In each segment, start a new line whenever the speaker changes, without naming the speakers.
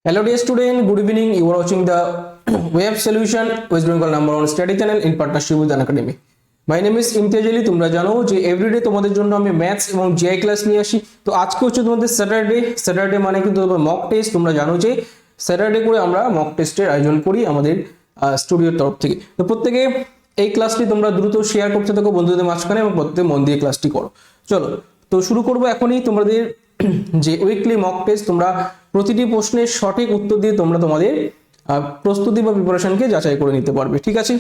Hello dear student, good evening. You are watching the web solution West Bengal #1 study channel in partnership with Unacademy. My name is Imtiaz Ali. তোমরা জানো যে everyday তোমাদের জন্য আমি maths এবং GI class নিয়ে আসি। তো আজকে হচ্ছে তোমাদের স্যাটারডে মানে কিন্তু তোমাদের মক টেস্ট। তোমরা জানো যে স্যাটারডে করে আমরা মক টেস্টের আয়োজন করি আমাদের স্টুডিওর তরফ থেকে। তো প্রত্যেকে এই ক্লাসটি তোমরা দ্রুত শেয়ার করতে থাকো বন্ধুদের মাঝখানে এবং প্রত্যেকে মন দিয়ে ক্লাসটি করো। চলো তো শুরু করবো এখনই তোমাদের যে উইকলি মক টেস্ট। তোমরা প্রতিটি প্রশ্নের সঠিক উত্তর দিয়ে তোমরা তোমাদের প্রস্তুতি বা প্রিপারেশনকে যাচাই করে নিতে পারবে, ঠিক আছে?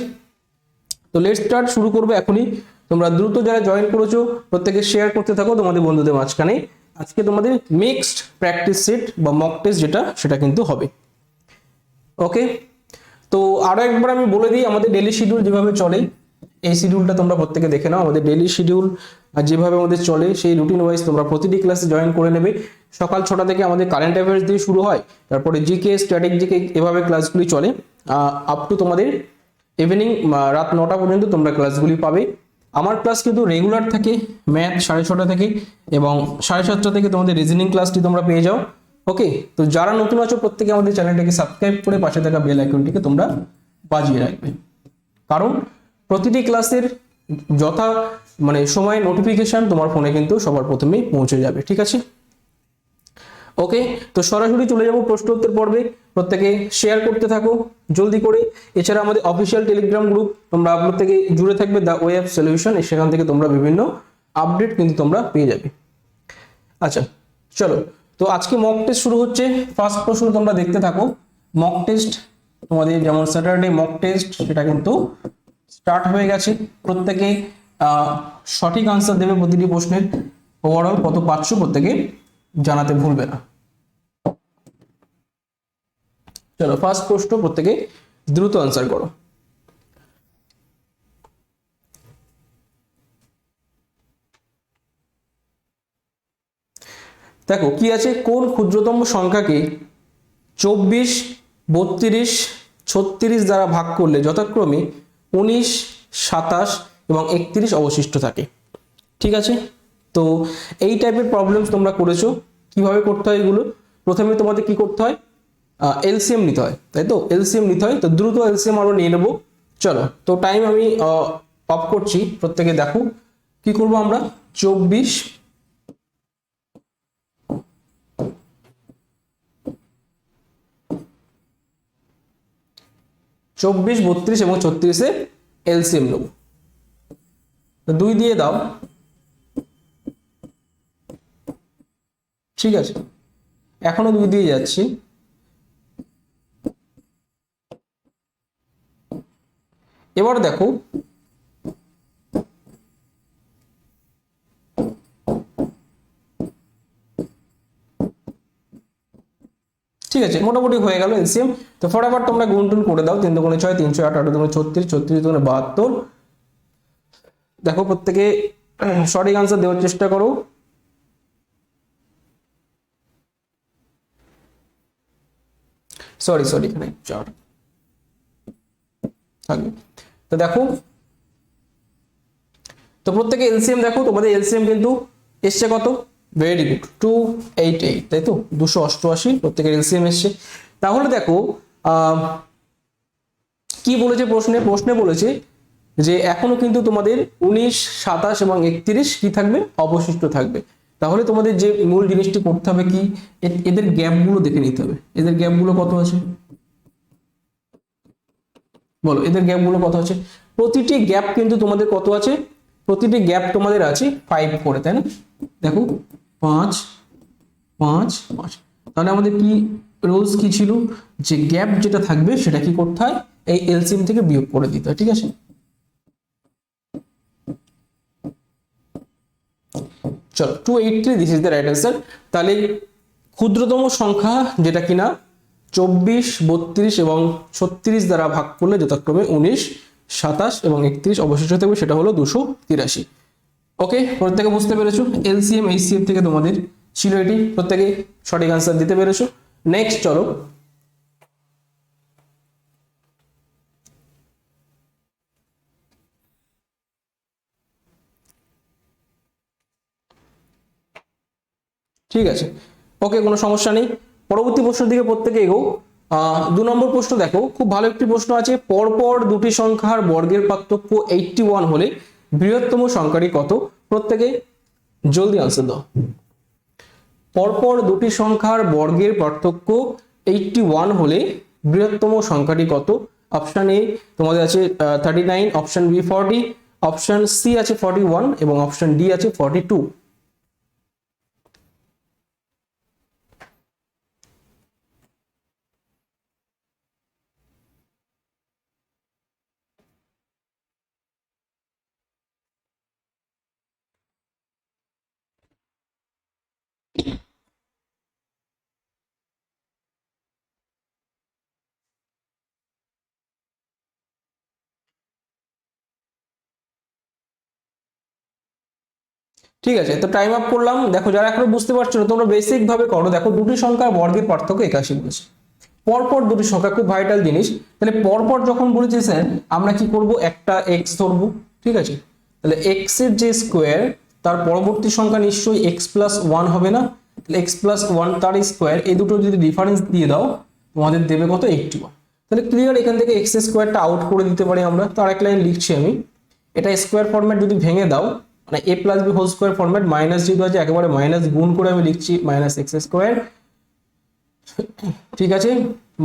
তো লেটস স্টার্ট, শুরু করবো এখনই। তোমরা দ্রুত যারা জয়েন করেছো প্রত্যেকে শেয়ার করতে থাকো তোমাদের বন্ধুদের মাঝখানে। আজকে তোমাদের মিক্সড প্র্যাকটিস সেট বা মক টেস্ট যেটা সেটা কিন্তু হবে। ওকে, তো আরো একবার আমি বলে দিই আমাদের ডেইলি শিডিউল যেভাবে চলে, এই শিডিউলটা তোমরা প্রত্যেকে দেখে নাও। আমাদের ডেইলি শিডিউল যেভাবে আমাদের চলে সেই রুটিন ওয়াইজ তোমরা প্রতিটি ক্লাসে জয়েন করে নেবে। সকাল 6টা থেকে আমাদের কারেন্ট অ্যাফেয়ার্স দিয়ে শুরু হয়, তারপরে জিকে, স্ট্যাটিক জিকে, এভাবে ক্লাসগুলি চলে আপ টু তোমাদের ইভিনিং রাত 9টা পর্যন্ত তোমরা ক্লাসগুলি পাবে। আমার ক্লাস কিন্তু রেগুলার থাকে, ম্যাথ 6:30 থেকে এবং 7:30 থেকে তোমাদের রিজনিং ক্লাসটি তোমরা পেয়ে যাও। ওকে, তো যারা নতুন আছো প্রত্যেকে আমাদের চ্যানেলটাকে সাবস্ক্রাইব করে পাশে থাকা বেল আইকনটিকে তোমরা বাজিয়ে রাখবে, কারণ প্রতিটি ক্লাসের যথা সময় নোটিফিকেশন তোমার ফোনে কিন্তু সবার প্রথমেই পৌঁছে যাবে, ঠিক আছে? ওকে, তো সরাসরি চলে যাব প্রশ্ন উত্তর পর্বে। প্রত্যেকে শেয়ার করতে থাকো জলদি করে। এছাড়া আমাদের অফিসিয়াল টেলিগ্রাম গ্রুপ তোমরা প্রত্যেকে জুড়ে থাকবে, দ্য ওয়েব সলিউশন। সেখান থেকে তোমরা বিভিন্ন আপডেট কিন্তু তোমরা পেয়ে যাবে। আচ্ছা চলো, তো আজকে মক টেস্ট শুরু হচ্ছে। ফার্স্ট প্রশ্ন তোমরা দেখতে থাকো। মক টেস্ট তোমাদের যেমন স্যাটারডে মক টেস্ট সেটা কিন্তু স্টার্ট হয়ে গেছে। প্রত্যেকে সঠিক আনসার দেবে প্রতিটি প্রশ্নের। ওভারঅল কত পাচ্ছ প্রত্যেকে জানাতে ভুলবে না। চলো ফার্স্ট প্রশ্ন প্রত্যেকে দ্রুত আনসার করো। দেখো কি আছে, কোন ক্ষুদ্রতম সংখ্যাকে 24, 32, 36 দ্বারা ভাগ করলে যথাক্রমে 19, 27 এবং 31 অবশিষ্ট থাকে। ঠিক আছে, তো এই টাইপের প্রবলেমস তোমরা করেছো। কিভাবে করতে হয় এগুলো? প্রথমে তোমাদের কি করতে হয়, এলসিএম নিতে হয়, তাই তো? এলসিএম নিতে হয়, তো দ্রুত এলসিএম আমরা নিয়ে নেবো। চলো, তো টাইম আমি অফ করছি, প্রত্যেকে দেখো কি করব আমরা। 24, 32 এবং 36 এলসিএম নেব। তো 2 দিয়ে দাও, ঠিক আছে? এখনো 2 দিয়ে যাচ্ছি। এবার দেখো ঠিক আছে, মোটামুটি হয়ে গেল এলসিএম। তো ফটাফট তোমরা গুণটুন করে দাও। 3 দুগুণে 6, 3 8, 8 দুগুণে 36, 36 দুগুণে 72। দেখো প্রত্যেকে সঠিক আনসার দেওয়ার চেষ্টা করো। সরি এখানে 4 থাকবে। তো দেখো, তো প্রত্যেকে এলসিএম দেখো, তোমাদের এলসিএম কিন্তু এসছে কত? ভেরি গুড, 288, তাই তো? 288 প্রত্যেকের এলসিএম এসছে। তাহলে দেখো কি বলেছে প্রশ্নে বলেছে যে এখনো কিন্তু তোমাদের 19, 27 এবং 31 কি থাকবে? অবশিষ্ট থাকবে। তাহলে তোমাদের যে মূল জিনিসটি করতে হবে কি, এদের গ্যাপগুলো দেখে নিতে হবে। এদের গ্যাপগুলো কত আছে বলো? এদের গ্যাপগুলো কত আছে? প্রতিটি গ্যাপ কিন্তু তোমাদের কত আছে? প্রতিটি গ্যাপ তোমাদের আছে 5 করে, তাই না? দেখো 5, 5, 5। তাহলে আমাদের কি রুলস কি ছিল, যে গ্যাপ যেটা থাকবে সেটা কি করতে হয়? এই এলসিএম থেকে বিয়োগ করে দিতে হয়, ঠিক আছে? চলো 283, this is the right answer. তাহলে ক্ষুদ্রতম সংখ্যা যেটা কিনা 24, 32 এবং 36 দ্বারা ভাগ করলে যথাক্রমে 19, 27 এবং 31 অবশিষ্ট থাকবে, সেটা হলো 283। ওকে, প্রত্যেকে বুঝতে পেরেছো? এলসিএম এইচসিএম থেকে তোমাদের ছিল এটি। প্রত্যেকে সঠিক আনসার দিতে পেরেছো। নেক্সট চলো, ঠিক আছে? ওকে, কোনো সমস্যা নেই। পরবর্তী প্রশ্নের দিকে প্রত্যেকে এগো। 2 নম্বর প্রশ্ন দেখো, খুব ভালো একটি প্রশ্ন আছে, পরপর দুটি সংখ্যার বর্গের পার্থক্য 81 হলে বৃহত্তম সংখ্যাটি কত? প্রত্যেকে জলদি আনসার দাও। পরপর দুটি সংখ্যার বর্গের পার্থক্য 81 হলে বৃহত্তম সংখ্যাটি কত? অপশন এ তোমাদের আছে 39, অপশন বি 40, অপশন সি আছে 41 এবং অপশন ডি আছে 42। ঠিক আছে, তো টাইম আপ করলাম। দেখো যারা এখনো বুঝতে পারছো না তোমরা বেসিক ভাবে করো। দেখো দুটি সংখ্যার বর্গের পার্থক্য 81 বলেছে, পরপর দুটি সংখ্যা, খুব ভাইটাল জিনিস। তাহলে পরপর যখন বলেছে স্যার আমরা কি করব, একটা এক্স ধরবো, ঠিক আছে। তাহলে এক্স এর যে স্কোয়ার তার পরবর্তী সংখ্যা নিশ্চয়ই এক্স প্লাস ওয়ান হবে না? তাহলে এক্স প্লাস ওয়ান তার স্কোয়ার, এই দুটো যদি ডিফারেন্স দিয়ে দাও তোমাদের দেবে কত? 81। তাহলে ক্লিয়ার, এখান থেকে এক্স স্কোয়ারটা আউট করে দিতে পারি আমরা। তার এক লাইন লিখছি আমি, এটা স্কোয়ার ফরম্যাট যদি ভেঙে দাও, মানে A plus B whole square format, minus যেহেতু আছে একেবারে মাইনাস গুণ করে আমি লিখছি মাইনাস এক্স স্কোয়ার, ঠিক আছে।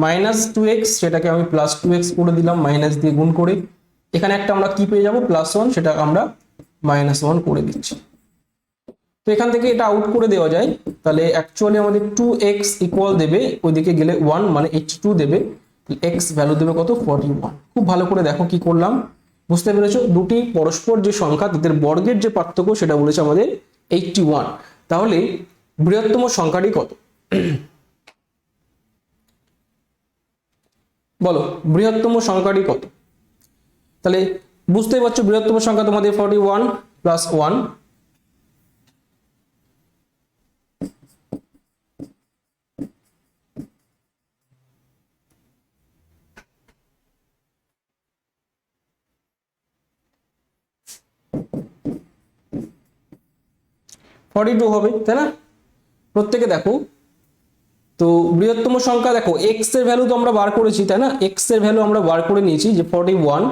মাইনাস 2x সেটাকে আমি প্লাস 2x করে দিলাম মাইনাস দিয়ে গুণ করে। এখানে একটা আমরা কি পেয়ে যাবো? প্লাস 1, সেটা আমরা মাইনাস 1 করে দিচ্ছি। তো এখান থেকে এটা আউট করে দেওয়া যায়, তাহলে অ্যাকচুয়ালি আমাদের 2x ইকুয়াল দেবে, ওইদিকে গেলে 1 মানে h2 দেবে, x ভ্যালু দেবে কত? 41। খুব ভালো করে দেখো কি করলাম, বুঝতে পেরেছো? দুটি পরস্পর যে সংখ্যা তাদের বর্গের যে পার্থক্য সেটা বলেছে আমাদের 81। তাহলে বৃহত্তম সংখ্যাটি কত? বলো বৃহত্তম সংখ্যাটি কত? তাহলে বুঝতেই পারছো বৃহত্তম সংখ্যা তোমাদের 41 প্লাস 1, হবে, তাই না? প্রত্যেকে দেখো, তো বৃহত্তম সংখ্যা দেখো এক্স এর ভ্যালু তো আমরা বার করেছি, তাই না? এক্স এর ভ্যালু আমরা বার করে নিয়েছি যে 41,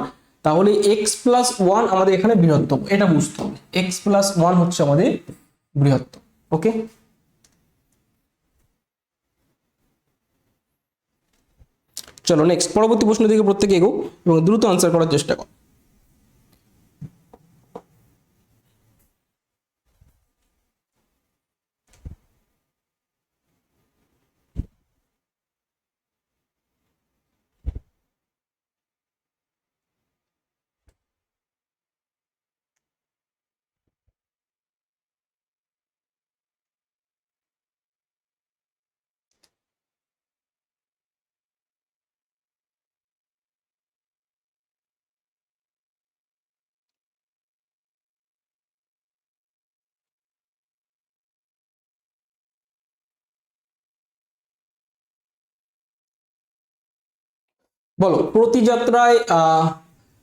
তাহলে এক্স প্লাস 1 আমাদের এখানে বৃহত্তম, এটা বুঝতে হবে। এক্স প্লাস 1 হচ্ছে আমাদের বৃহত্তম। ওকে, চলো নেক্সট পরবর্তী প্রশ্ন দিকে প্রত্যেকে এগো এবং দ্রুত আনসার করার চেষ্টা করো। বলো, প্রতি যাত্রায়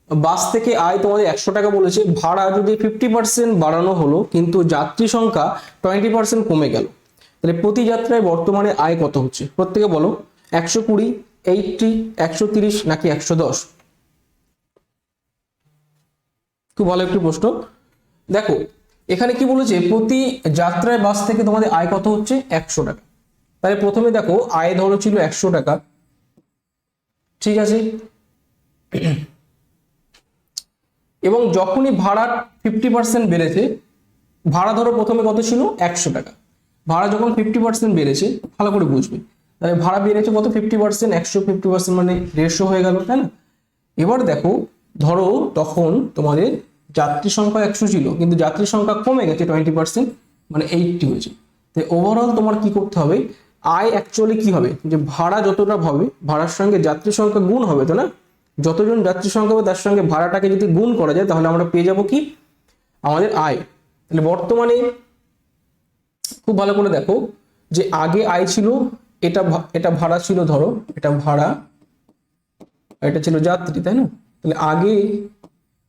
বাস থেকে আয় তোমাদের 100 টাকা বলেছে, ভাড়া যদি 50% বাড়ানো হলো কিন্তু যাত্রী সংখ্যা 20% কমে গেল, তাহলে প্রতি যাত্রায় বর্তমানে আয় কত হচ্ছে? প্রত্যেকে বলো, 120, 80, 130 নাকি 110? খুব ভালো একটি প্রশ্ন। দেখো এখানে কি বলেছে, প্রতি যাত্রায় বাস থেকে তোমাদের আয় কত হচ্ছে? 100 টাকা। তাহলে প্রথমে দেখো আয় ধরো ছিল 100 টাকা, ঠিক আছে। এবং যখনই ভাড়া 50% বেড়েছে, ভাড়া ধরো প্রথমে কত ছিল? 100 টাকা। ভাড়া যখন 50% বেড়েছে, ভালো করে বুঝবে, তাহলে ভাড়া বেড়েছে কত? 50%, 100 50% মানে 150 হয়ে গেল, তাই না? এবার দেখো ধরো তখন তোমাদের যাত্রী সংখ্যা 100 ছিল কিন্তু যাত্রী সংখ্যা কমে গেছে 20%, মানে 80 হয়েছে। তো ওভারঅল তোমার কি করতে হবে? আয় অ্যাকচুয়ালি কি হবে, যে ভাড়া যতটা হবে ভাড়ার সঙ্গে যাত্রী সংখ্যা গুণ হবে, তো না? যতজন যাত্রী সংখ্যা হবে তার সঙ্গে ভাড়াটাকে যদি গুণ করা যায় তাহলে আমরা পেয়ে যাব কি? আমাদের আয়। তাহলে বর্তমানে খুব ভালো করে দেখো যে আগে আয় ছিল, এটা ভাড়া ছিল, ধরো এটা ভাড়া, এটা ছিল যাত্রী, তাই না? তাহলে আগে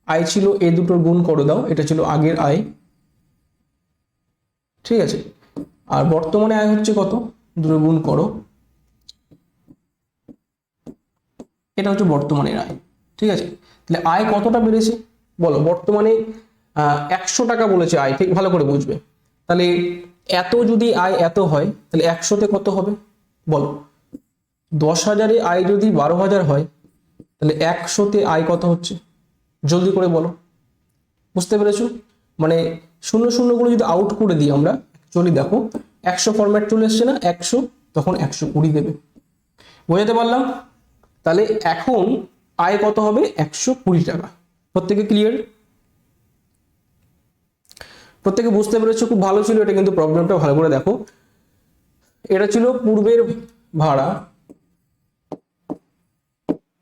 আয় ছিল, এই দুটোর গুণ করে দাও, এটা ছিল আগের আয়, ঠিক আছে। আর বর্তমানে আয় হচ্ছে কত? দুটো গুণ করো, এটা হচ্ছে বর্তমানের আয়, ঠিক আছে। তাহলে আয় কতটা বেড়েছে বলো, বর্তমানে 100 টাকা বলেছে আয়, ঠিক ভালো করে বুঝবে। তাহলে এত যদি আয় এত হয় তাহলে 100তে কত হবে বলো, 10,000-এ আয় যদি 12,000 হয় তাহলে 100তে আয় কত হচ্ছে, জলদি করে বলো। বুঝতে পেরেছো? মানে শূন্য শূন্যগুলো যদি আউট করে দিই আমরা, অ্যাকচুয়ালি দেখো 100 ফরম্যাট চলে এসছে না, 100 তখন 120 দেবে। বোঝাতে পারলাম? তাহলে এখন আয় কত হবে, 120 টাকা। প্রত্যেকে ক্লিয়ার? প্রত্যেকে বুঝতে পেরেছো? খুব ভালো ছিল এটা, কিন্তু প্রবলেমটা ভালো করে দেখো। এটা ছিল পূর্বের ভাড়া,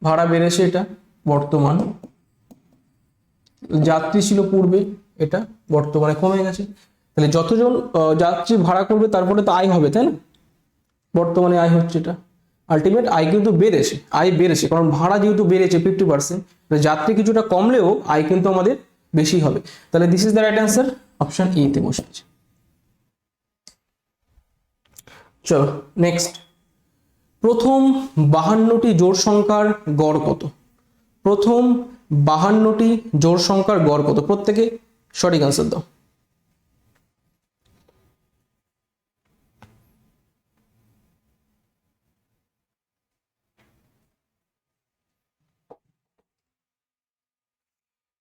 ভাড়া বেড়েছে, এটা বর্তমান। যাত্রী ছিল পূর্বে, এটা বর্তমানে কমে গেছে। তাহলে যতজন যাত্রী ভাড়া করবে তারপরে তো আয় হবে, তাই না? বর্তমানে আয় হচ্ছে এটা, আলটিমেট আয় কিন্তু বেড়েছে, আয় বেড়েছে, কারণ ভাড়া যেহেতু বেড়েছে 50%, যাত্রী কিছুটা কমলেও আয় কিন্তু আমাদের বেশি হবে। তাহলে this is the right answer, option A তে বসেছে। চলো নেক্সট, প্রথম 52টি জোড় সংখ্যার গড় কত? প্রথম 52টি জোড় সংখ্যার গড় কত? প্রত্যেকে সঠিক আনসার দাও।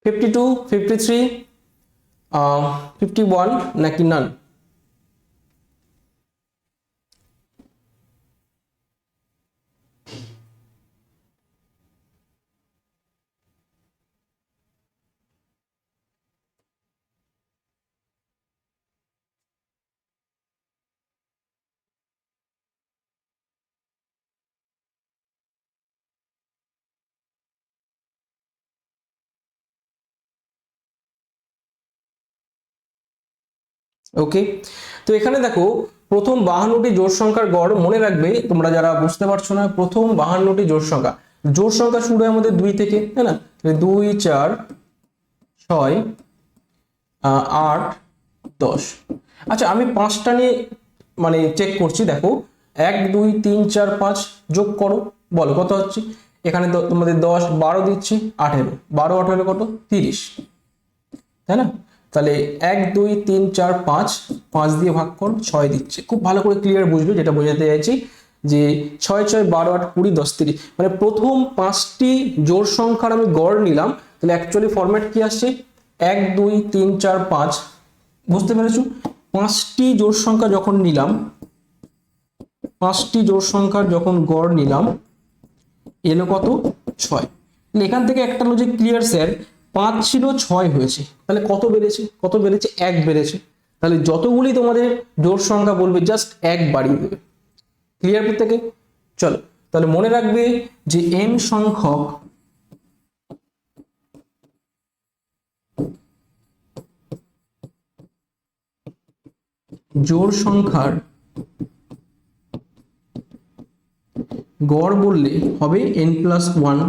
ফিফটি টু, 53, 51 নাকি নান? ওকে, তো এখানে দেখো প্রথম 52টি জোড় সংখ্যার গড়, মনে রাখবে তোমরা যারা বুঝতে পারছো না, প্রথম 52টি জোড় সংখ্যা, জোড় সংখ্যা শুরু হয় আমাদের 2 থেকে, তাই না? 2, 4, 6, 8, 10। আচ্ছা আমি 5টা নিয়ে মানে চেক করছি, দেখো 1, 2, 3, 4, 5 যোগ করো, বলো কত হচ্ছে। এখানে তো তোমাদের 10, 12 দিচ্ছি, 18, 12, 18 কত, 30, তাই না? তাহলে 1, 2, 3, 4, 5, 5 দিয়ে ভাগ করো, 6 দিচ্ছে। খুব ভালো করে ক্লিয়ার বুঝবে যেটা বোঝাতে চাইছি, যে 6, 6, 12, 8, 20, 10, 30, মানে প্রথম 5টি জোড় সংখ্যার আমি গড় নিলাম। তাহলে অ্যাকচুয়ালি ফরম্যাট কি আসছে, 1, 2, 3, 4, 5। বুঝতে পেরেছো? 5টি জোড় সংখ্যা যখন নিলাম, 5টি জোড় সংখ্যার যখন গড় নিলাম, এলো কত, 6। এখান থেকে একটা লজিক ক্লিয়ার স্যার, 5 ছিল 6 হয়েছে, তাহলে কত বেড়েছে, কত বেড়েছে, 1 বেড়েছে। তাহলে যতগুলি তোমাদের জোড় সংখ্যা বলবে জাস্ট 1 বাড়িয়ে দেবে। ক্লিয়ার প্রত্যেকে? চলো তাহলে মনে রাখবে যে n সংখ্যক জোড় সংখ্যার গড় বললে হবে n+1।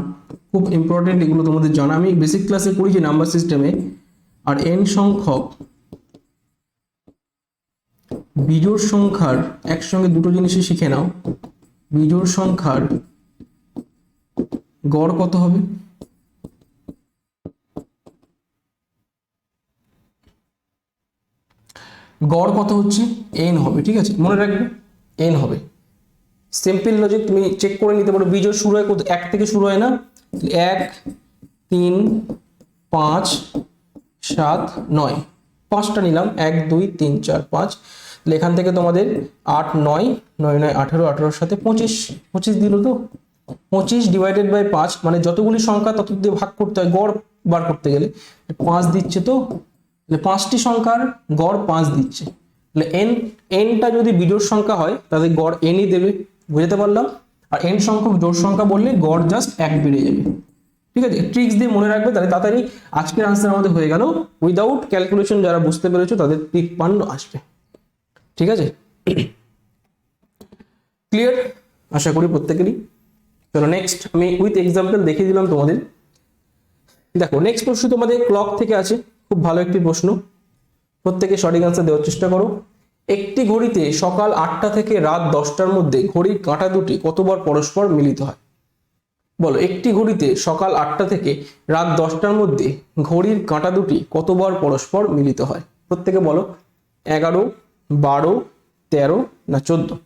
খুব ইম্পর্টেন্ট, এগুলো তোমাদের জানা, আমি বেসিক ক্লাসে পড়িয়েছি নাম্বার সিস্টেমে। আর n সংখ্যক বিজোড় সংখ্যার, একসঙ্গে দুটো জিনিসই শিখে নাও, বিজোড় সংখ্যার গড় কত হবে? গড় কত হচ্ছে, n হবে, ঠিক আছে, মনে রাখবে n হবে। সিম্পল লজিক, তুমি চেক করে নিতে পারো, বিজোড় শুরু হয় 1 থেকে শুরু হয় না, 1, 3, 5, 7, 9, 5টা নিলাম, 1, 2, 3, 4, 5। তাহলে এখান থেকে তোমাদের 8, 9, 9, 9, 18, 18-র সাথে 25, 25 দিল তো, 25 ডিভাইডেড বাই 5, মানে যতগুলি সংখ্যা তত দিয়ে ভাগ করতে হয় গড় বার করতে গেলে, 5 দিচ্ছে তো। তাহলে 5টি সংখ্যার গড় 5 দিচ্ছে। তাহলে nটা যদি বিজোড় সংখ্যা হয় তাহলে গড় nই দেবে। বুঝতে পারলাম? আর n সংখ্যক জোড় সংখ্যা বললে গড় জাস্ট 1 বেড়ে যাবে। ঠিক আছে, ট্রিক্স দিয়ে মনে রাখবে, তাহলে তাড়াতাড়ি আজকের আনসার আমাদের হয়ে গেল। উইদাউট ক্যালকুলেশন যারা বুঝতে পেরেছো তাদের 53 আসবে। ঠিক আছে, ক্লিয়ার আশা করি প্রত্যেকেরই। চলো নেক্সট, আমি উইথ এক্সাম্পল দেখিয়ে দিলাম তোমাদের। দেখো নেক্সট প্রশ্ন তোমাদের ক্লক থেকে আছে, খুব ভালো একটি প্রশ্ন, প্রত্যেকে সঠিক আনসার দেওয়ার চেষ্টা করো। একটি ঘড়িতে সকাল 8টা থেকে রাত 10টার মধ্যে ঘড়ির কাঁটা দুটি কতবার পরস্পর মিলিত হয়? বলো একটি ঘড়িতে সকাল 8টা থেকে রাত 10টার মধ্যে ঘড়ির কাঁটা দুটি কতবার পরস্পর মিলিত হয়? প্রত্যেকে বলো। 11, 12, 13 না 14?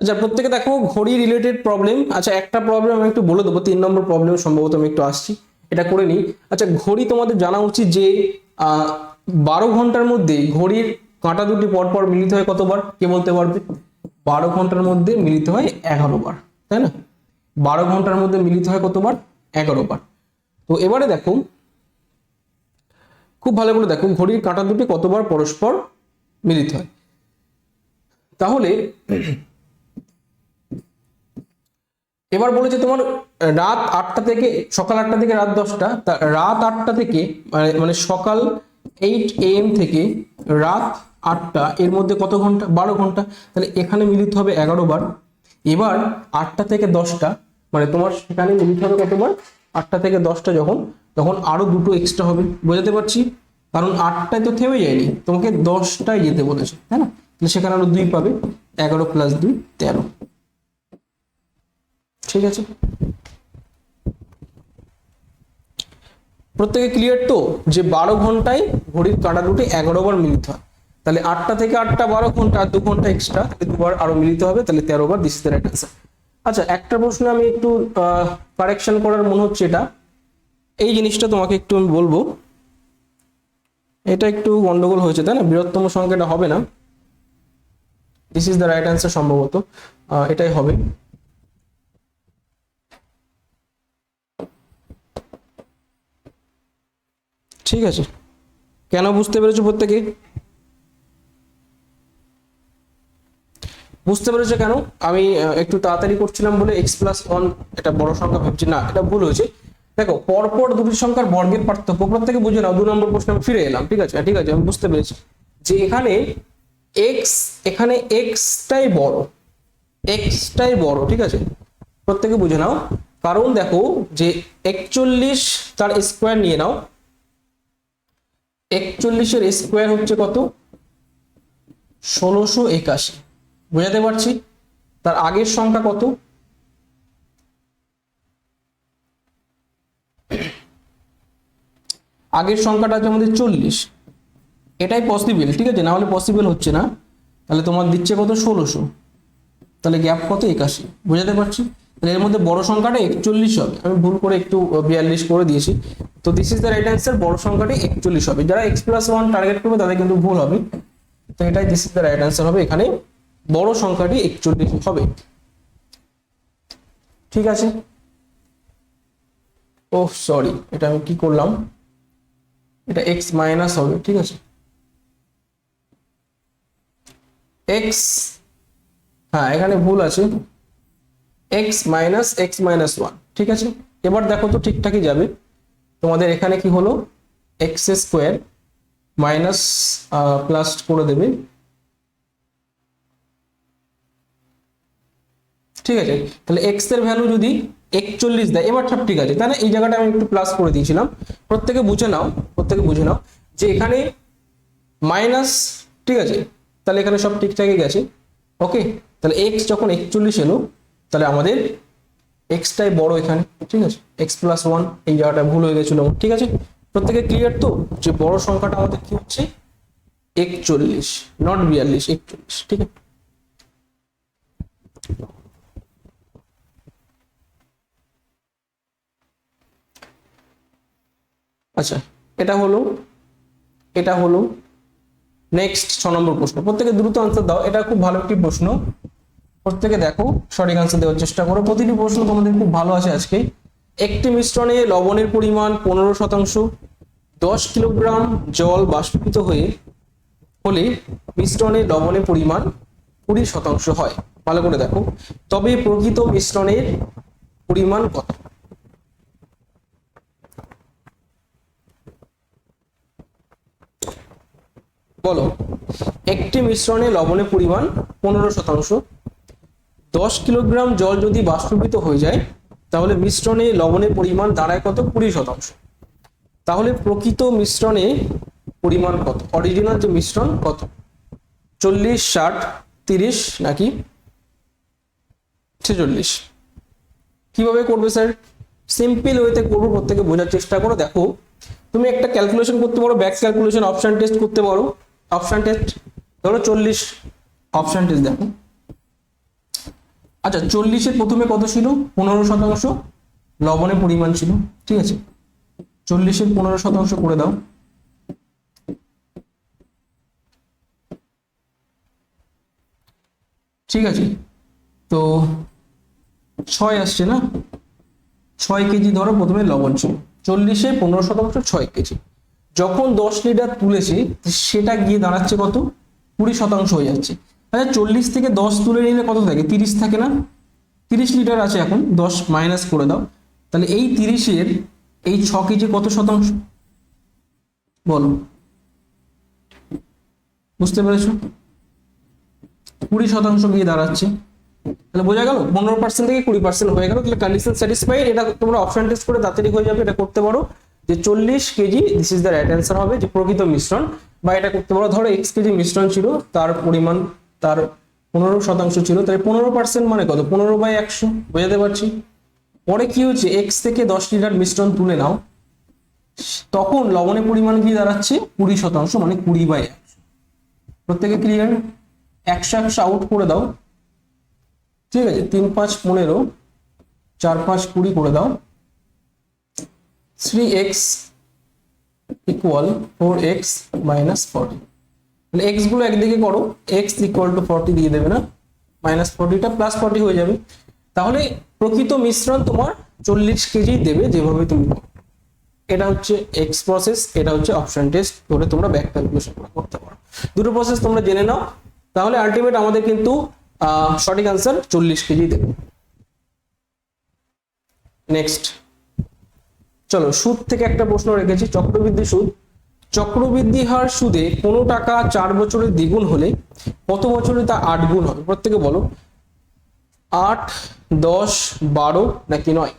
আচ্ছা প্রত্যেকে দেখো ঘড়ি রিলেটেড প্রবলেম। আচ্ছা একটা প্রবলেম আমি একটু বলে দেবো, 3 নম্বর প্রবলেম সম্ভবত আমি একটু আসছি, এটা করে নিই। আচ্ছা ঘড়ি তোমাদের জানা উচিত যে 12 ঘন্টার মধ্যে ঘড়ির কাঁটা দুটি পরপর মিলিত হয় কতবার? কে বলতে পারবে? 12 ঘন্টার মধ্যে মিলিত হয় 11বার, তাই না? 12 ঘন্টার মধ্যে মিলিত হয় কতবার? 11বার। তো এবারে দেখো, খুব ভালো করে দেখো ঘড়ির কাঁটা দুটি কতবার পরস্পর মিলিত হয়। তাহলে এবার বলেছে তোমার রাত 8টা থেকে, সকাল 8টা থেকে রাত 10টা, রাত 8টা থেকে মানে সকাল 8 AM থেকে রাত 8টা এর মধ্যে কত ঘন্টা? 12 ঘন্টা। তাহলে এখানে মিলিত হবে 11বার। এবার 8টা থেকে 10টা মানে তোমার সেখানে মিলিত হবে কতবার? 8টা থেকে 10টা যখন, তখন আরো দুটো এক্সট্রা হবে। বোঝাতে পারছি? কারণ 8টায় তো থেমে যায়নি, তোমাকে 10টায় যেতে বলেছে, তাই না? তাহলে সেখানে আরো 2 পাবে। 11 + 2 13। ঠিক আছে, প্রত্যেকে ক্লিয়ার তো যে 12 ঘন্টায় ঘড়ির কাঁটা দুটি 11বার মিলিত হয়। তাহলে 8টা থেকে 8টা 12 ঘন্টা আর 2 ঘন্টা এক্সট্রা, দুবার আরো মিলিত হবে, তাহলে 13বার। This is the right answer. আচ্ছা একটা প্রশ্ন আমি একটু কারেকশন করার মনে হচ্ছে, এটা এই জিনিসটা তোমাকে একটু আমি বলবো, এটা একটু গন্ডগোল হয়েছে, তাই না? বৃহত্তম সংখ্যাটা হবে না, this is the right answer, সম্ভবত এটাই হবে। ঠিক আছে, কেন বুঝতে পেরেছো প্রত্যেকে? বুঝতে পেরেছো কেন? আমি একটু তাড়াতাড়ি করছিলাম বলে x+1 এটা বড় সংখ্যা ভাবছি, না এটা ভুল হয়েছে। দেখো পরপর দুটি সংখ্যার বর্গের পার্থক্য প্রত্যেকে বুঝে নাও। 2 নম্বর প্রশ্ন আমি ফিরে এলাম। ঠিক আছে, ঠিক আছে, আমি বুঝতে পেরেছি যে এখানে এখানে এক্সটাই বড়, এক্সটাই বড়। ঠিক আছে, প্রত্যেকে বুঝে নাও। কারণ দেখো যে 41 তার স্কোয়ার নিয়ে নাও, 41 এর স্কোয়ার হচ্ছে কত? 1681। বুঝাতে পারছি? তার আগের সংখ্যা কত? আগের সংখ্যাটা হচ্ছে আমাদের 40। এটাই পসিবল, ঠিক আছে, না হলে পসিবল হচ্ছে না। তাহলে তোমার দিচ্ছে কত? 1600। তাহলে গ্যাপ কত? 81। বুঝাতে পারছি? তাহলে এর মধ্যে বড় সংখ্যাটা 41 হবে। আমি ভুল করে একটু 42 করে দিয়েছি। তো this is the right answer, বড় সংখ্যাটি 41 হবে। যারা x+1 টার্গেট করবে তাদের কিন্তু ভুল হবে। তো এটাই this is the right answer হবে, এখানে বড় সংখ্যাটি 41 হবে। ঠিক আছে, ও সরি, এটা আমি কি করলাম, এটা x মাইনাস হবে। ঠিক আছে, x, হ্যাঁ এখানে ভুল আছে, x-1। ঠিক আছে, এবার দেখো তো ঠিকঠাকই যাবে। তোমাদের এখানে কি হলো? x² মাইনাস প্লাস করে দেবে। ঠিক আছে, তাহলে x এর ভ্যালু যদি 41 দেয়, এবার সব ঠিক আছে, তাই না? এই জায়গাটা আমি একটু প্লাস করে দিয়েছিলাম। প্রত্যেকে বুঝে নাও, প্রত্যেকে বুঝে নাও যে এখানে মাইনাস, ঠিক আছে, তাহলে এখানে সব ঠিকঠাকই গেছে। ওকে, তাহলে x যখন 41 এলো, তাহলে আমাদের এক্সটাই বড় এখানে। ঠিক আছে, x+1, এই জায়গাটা ভুল হয়ে গেছিল। ঠিক আছে, প্রত্যেকে ক্লিয়ার তো যে বড় সংখ্যাটা আমাদের কি হচ্ছে? 41, নট 42, 41। ঠিক আছে, আচ্ছা এটা হলো, এটা হলো। নেক্সট 6 নম্বর প্রশ্ন, প্রত্যেকে দ্রুত আনসার দাও, এটা খুব ভালো একটি প্রশ্ন। প্রত্যেকে দেখো সঠিক আনসার দেওয়ার চেষ্টা করো। প্রতিটি প্রশ্ন তোমাদের খুব ভালো আছে আজকে। একটি মিশ্রণে লবণের পরিমাণ 15%, 10 কিলোগ্রাম জল বাষ্পীভূত হলে মিশ্রণে লবণের পরিমাণ 20% হয়। ভালো করে দেখো, তবে প্রকৃত মিশ্রণের পরিমাণ কত? বলো। একটি মিশ্রণে লবণের পরিমাণ 15%। 10 কিলোগ্রাম জল যদি বাষ্পীভূত হয়ে যায় তাহলে মিশ্রণে লবণের পরিমাণ দাঁড়ায় কত? 20%। তাহলে প্রকৃত মিশ্রণে পরিমাণ কত? অরিজিনাল যে মিশ্রণ কত? 40, 60, 30 নাকি 46? কিভাবে করবে স্যার? সিম্পল ওয়েতে করবো, প্রত্যেকে বোঝার চেষ্টা করো। দেখো, তুমি একটা ক্যালকুলেশন করতে পারো, ব্যাক ক্যালকুলেশন, অপশন টেস্ট করতে পারো। অপশন টেস্ট ধরো 40, অপশন টেস্ট দেখো। আচ্ছা, 40-এর প্রথমে কত ছিল? 15% লবণের পরিমাণ ছিল, ঠিক আছে? 40-এর 15% করে দাও। ঠিক আছে, তো 6 আসছে না? 6 কেজি ধরো প্রথমে লবণ ছিল, 40-এ 15% 6 কেজি। যখন 10 লিটার তুলেছে সেটা গিয়ে দাঁড়াচ্ছে কত? 20% হয়ে যাচ্ছে। আচ্ছা, 40 থেকে 10 তুলে নিলে কত থাকে? 30 থাকে না? 30 লিটার আছে এখন, 10 মাইনাস করে দাও, তাহলে এই 30-এর এই 6 কেজি কত শতাংশ? বলো, বুঝতে পেরেছো? 20% গিয়ে দাঁড়াচ্ছে। তাহলে বোঝা গেল 15% থেকে 20% হয়ে গেল। তাহলে কন্ডিশন স্যাটিসফাইড। এটা তোমরা অপশন টেস্ট করে তাড়াতাড়ি হয়ে যাবে, এটা করতে পারো যে 40 KG this is the right answer হবে, যে প্রকৃত মিশ্রণ। বা এটা করতে পারো, ধরো x কেজি মিশ্রণ ছিল, তার পরিমাণ তার 15% ছিল, তাই 15% মানে কত? 15/100। বোঝাতে পারছি? পরে কি হচ্ছে, x থেকে 10 লিটার মিশ্রণ তুলে নাও, তখন লবণের পরিমাণ কি দাঁড়াচ্ছে? 20%, মানে 20/100। প্রত্যেকে ক্লিয়ার? 100 আউট করে দাও, ঠিক আছে? 3, 5, 15, 4, 5, 20 করে দাও। 3x equal 4x minus 40। মানে x গুলো একদিকে করো, x ইকুয়াল টু 40 দিয়ে দেবে না, মাইনাস 40টা প্লাস 40 হয়ে যাবে। তাহলে প্রকৃত মিশ্রণ তোমার 40 কেজি দেবে, যেভাবে তুমি করো। এটা হচ্ছে এক্স প্রসেস, এটা হচ্ছে অপশন টেস্ট করে তোমরা ব্যাক ক্যালকুলেশন করতে পারো। দুটো প্রসেস তোমরা জেনে নাও, তাহলে আলটিমেট আমাদের কিন্তু সঠিক আনসার 40 কেজি দেবে। নেক্সট চলো, সুদ থেকে একটা প্রশ্ন রেখেছি, চক্রবৃদ্ধি সুদ। চক্রবৃদ্ধি হার সুদে কোনো টাকা 4 বছরে দ্বিগুণ হলে কত বছরে তা 8 গুণ হবে? প্রত্যেকে বলো। 8, 10, 12 নাকি 9?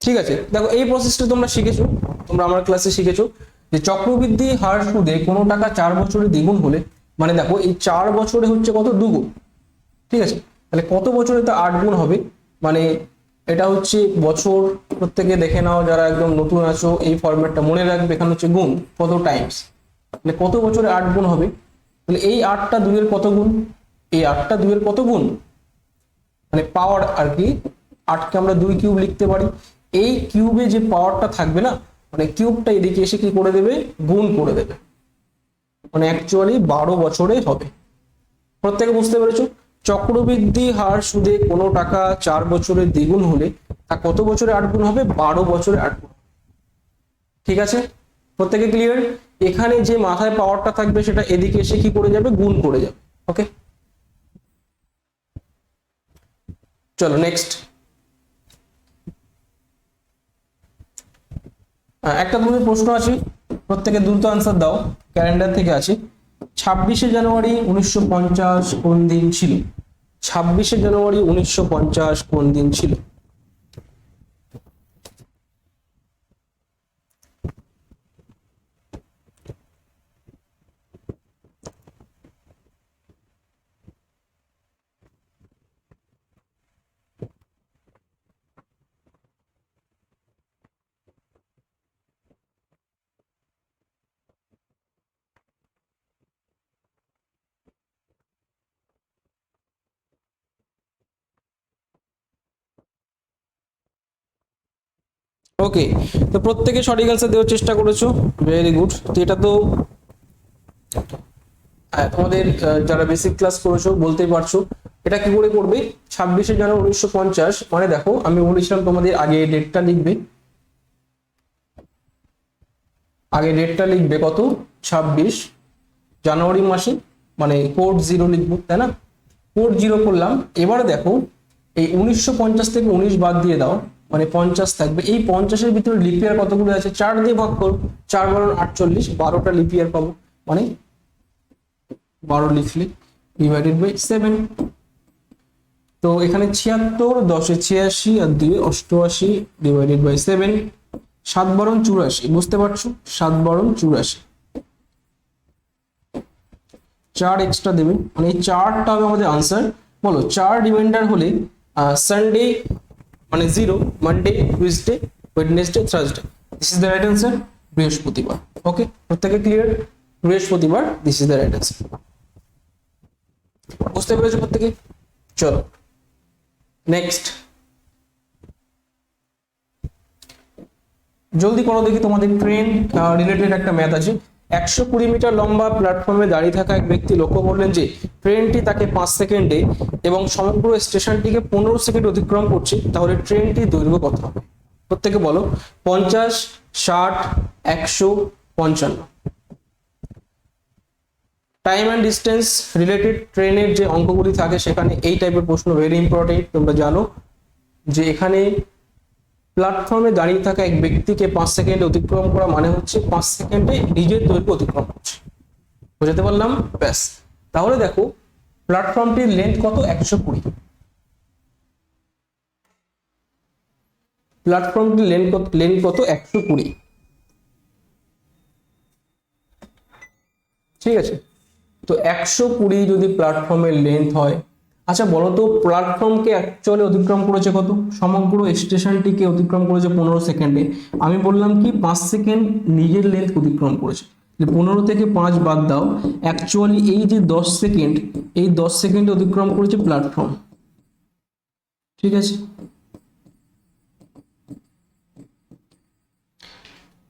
ঠিক আছে, দেখো এই প্রসেসটা তোমরা শিখেছো, তোমরা আমার ক্লাসে শিখেছো যে চক্রবৃদ্ধি হার সুদে কোনো টাকা 4 বছরে দ্বিগুণ হলে, মানে দেখো এই 4 বছরে হচ্ছে কত? দুগুণ। ঠিক আছে, তাহলে কত বছরে তা 8 গুণ হবে? মানে এটা হচ্ছে বছর, প্রত্যেকে দেখে নাও, যারা একদম নতুন আছো এই ফরম্যাটটা মনে রাখবে। এখানে হচ্ছে গুণ, কত টাইমস, মানে কত বছরে 8 গুণ হবে? তাহলে এই 8টা 2 এর কত গুণ? এই 8টা 2 এর কত গুণ? মানে পাওয়ার আর কি। 8কে আমরা 2 কিউব লিখতে পারি। এই কিউবে যে পাওয়ারটা থাকবে না, মানে কিউবটা এদিকে এসে কি করে দেবে? গুণ করে দেবে। মানে অ্যাকচুয়ালি 12 বছরে হবে। প্রত্যেকে বুঝতে পেরেছো? চক্রবৃদ্ধি হার সুদে কোনো টাকা 4 বছরে দ্বিগুণ হলে তা কত বছরে 8 গুণ হবে? 12 বছরে 8 গুণ। ঠিক আছে, প্রত্যেকে ক্লিয়ার? এখানে যে মাথায় পাওয়ারটা থাকবে সেটা এদিকে এসে কি করে যাবে? গুণ করে যাবে। ওকে, চলো নেক্সট। একটা তোমাদের প্রশ্ন আছে, প্রত্যেকে দ্রুত আনসার দাও। ক্যালেন্ডার থেকে আছে, 26শে জানুয়ারি 1950 কোন দিন ছিল? 26শে জানুয়ারি 1950 কোন দিন ছিল? ওকে, তো প্রত্যেকে সঠিক অ্যান্সার দেওয়ার চেষ্টা করেছো, ভেরি গুড। তো এটা তো তোমাদের যারা বেসিক ক্লাস করেছো বলতেই পারছো। এটা কি করে করবে? 26 জানুয়ারি 1950, মানে দেখো আমি বলেছিলাম তোমাদের আগে ডেটটা লিখবে, কত? 26 জানুয়ারি মাসে, মানে কোড 0 লিখবো, তাই না? কোড 0 করলাম। এবারে দেখো এই 1950 থেকে 19 বাদ দিয়ে দাও, মানে 50 থাকবে। এই 50-এর ভিতরে লিপ ইয়ার কতগুলো আছে? 4 দিয়ে ভাগ করো, 4 × 48, 12টা লিপ ইয়ার পাবো, মানে 12 লিখলে ডিভাইডেড বাই 7। তো এখানে 76, 10-এ 86 আর 2-এ 88 ডিভাইডেড বাই 7। 7 × 84, বুঝতে পারছো? 7 × 84, 4 এক্সট্রা দেবে, মানে এই 4টা হবে আমাদের আনসার। বলো 4 রিমাইন্ডার হলে সানডে মানে 0, Monday, Tuesday, Wednesday, Thursday, this is the right answer, বৃহস্পতিবার। ওকে, প্রত্যেকে ক্লিয়ার? বৃহস্পতিবার, this is the right answer. বুঝতে পেরেছো প্রত্যেকে? চলো নেক্সট, জলদি করো দেখি। তোমাদের ট্রেন রিলেটেড একটা ম্যাথ আছে। 120 মিটার লম্বা প্ল্যাটফর্মে দাঁড়িয়ে থাকা এক ব্যক্তি লক্ষ্য করলেন যে ট্রেনটি তাকে 5 সেকেন্ডে এবং সমগ্র স্টেশনটিকে 15 সেকেন্ড অতিক্রম করছে, তাহলে ট্রেনটির দৈর্ঘ্য কত হবে? প্রত্যেকে বলো। 50, 60, 100, 55। টাইম অ্যান্ড ডিস্টেন্স রিলেটেড ট্রেনের যে অঙ্কগুলি থাকে সেখানে এই টাইপের প্রশ্ন ভেরি ইম্পর্টেন্ট। তোমরা জানো যে এখানে প্ল্যাটফর্মে দাঁড়িয়ে থাকা এক ব্যক্তিকে 5 সেকেন্ডে অতিক্রম করা মানে হচ্ছে 5 সেকেন্ডে নিজের দৈর্ঘ্য অতিক্রম করছে। বুঝতে পারলাম? ব্যাস। তাহলে দেখো প্ল্যাটফর্মটির লেন্থ কত? 120। প্ল্যাটফর্মটির লেন্থ কত? 120। ঠিক আছে, তো 120 যদি প্ল্যাটফর্মের লেন্থ হয়, আচ্ছা বলো তো প্ল্যাটফর্মকে অ্যাকচুয়ালি অতিক্রম করেছে কত? সমগ্র স্টেশনটিকে অতিক্রম করেছে 15 সেকেন্ডে। আমি বললাম কি 5 সেকেন্ড নিজের লেন্থ অতিক্রম করেছে। 15 থেকে 5 বাদ দাও, অ্যাকচুয়ালি এই যে 10 সেকেন্ড, এই 10 সেকেন্ডে অতিক্রম করেছে প্ল্যাটফর্ম। ঠিক আছে,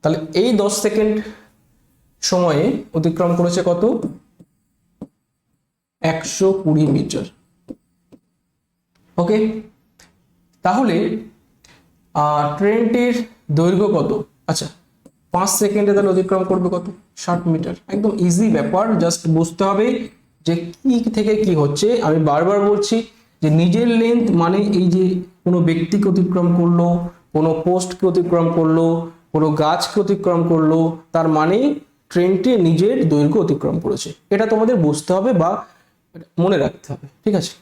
তাহলে এই 10 সেকেন্ড সময়ে অতিক্রম করেছে কত? 120 মিটার। ওকে, তাহলে ট্রেনটির দৈর্ঘ্য কত? আচ্ছা 5 সেকেন্ডে তাহলে অতিক্রম করবে কত? 60 মিটার। একদম ইজি ব্যাপার, জাস্ট বুঝতে হবে যে কি থেকে কি হচ্ছে। আমি বারবার বলছি যে নিজের লেন্থ মানে এই যে কোনো ব্যক্তিকে অতিক্রম করলো, কোনো পোস্টকে অতিক্রম করলো, কোনো গাছকে অতিক্রম করলো, তার মানে ট্রেনটি নিজের দৈর্ঘ্য অতিক্রম করেছে। এটা তোমাদের বুঝতে হবে বা মনে রাখতে হবে। ঠিক আছে,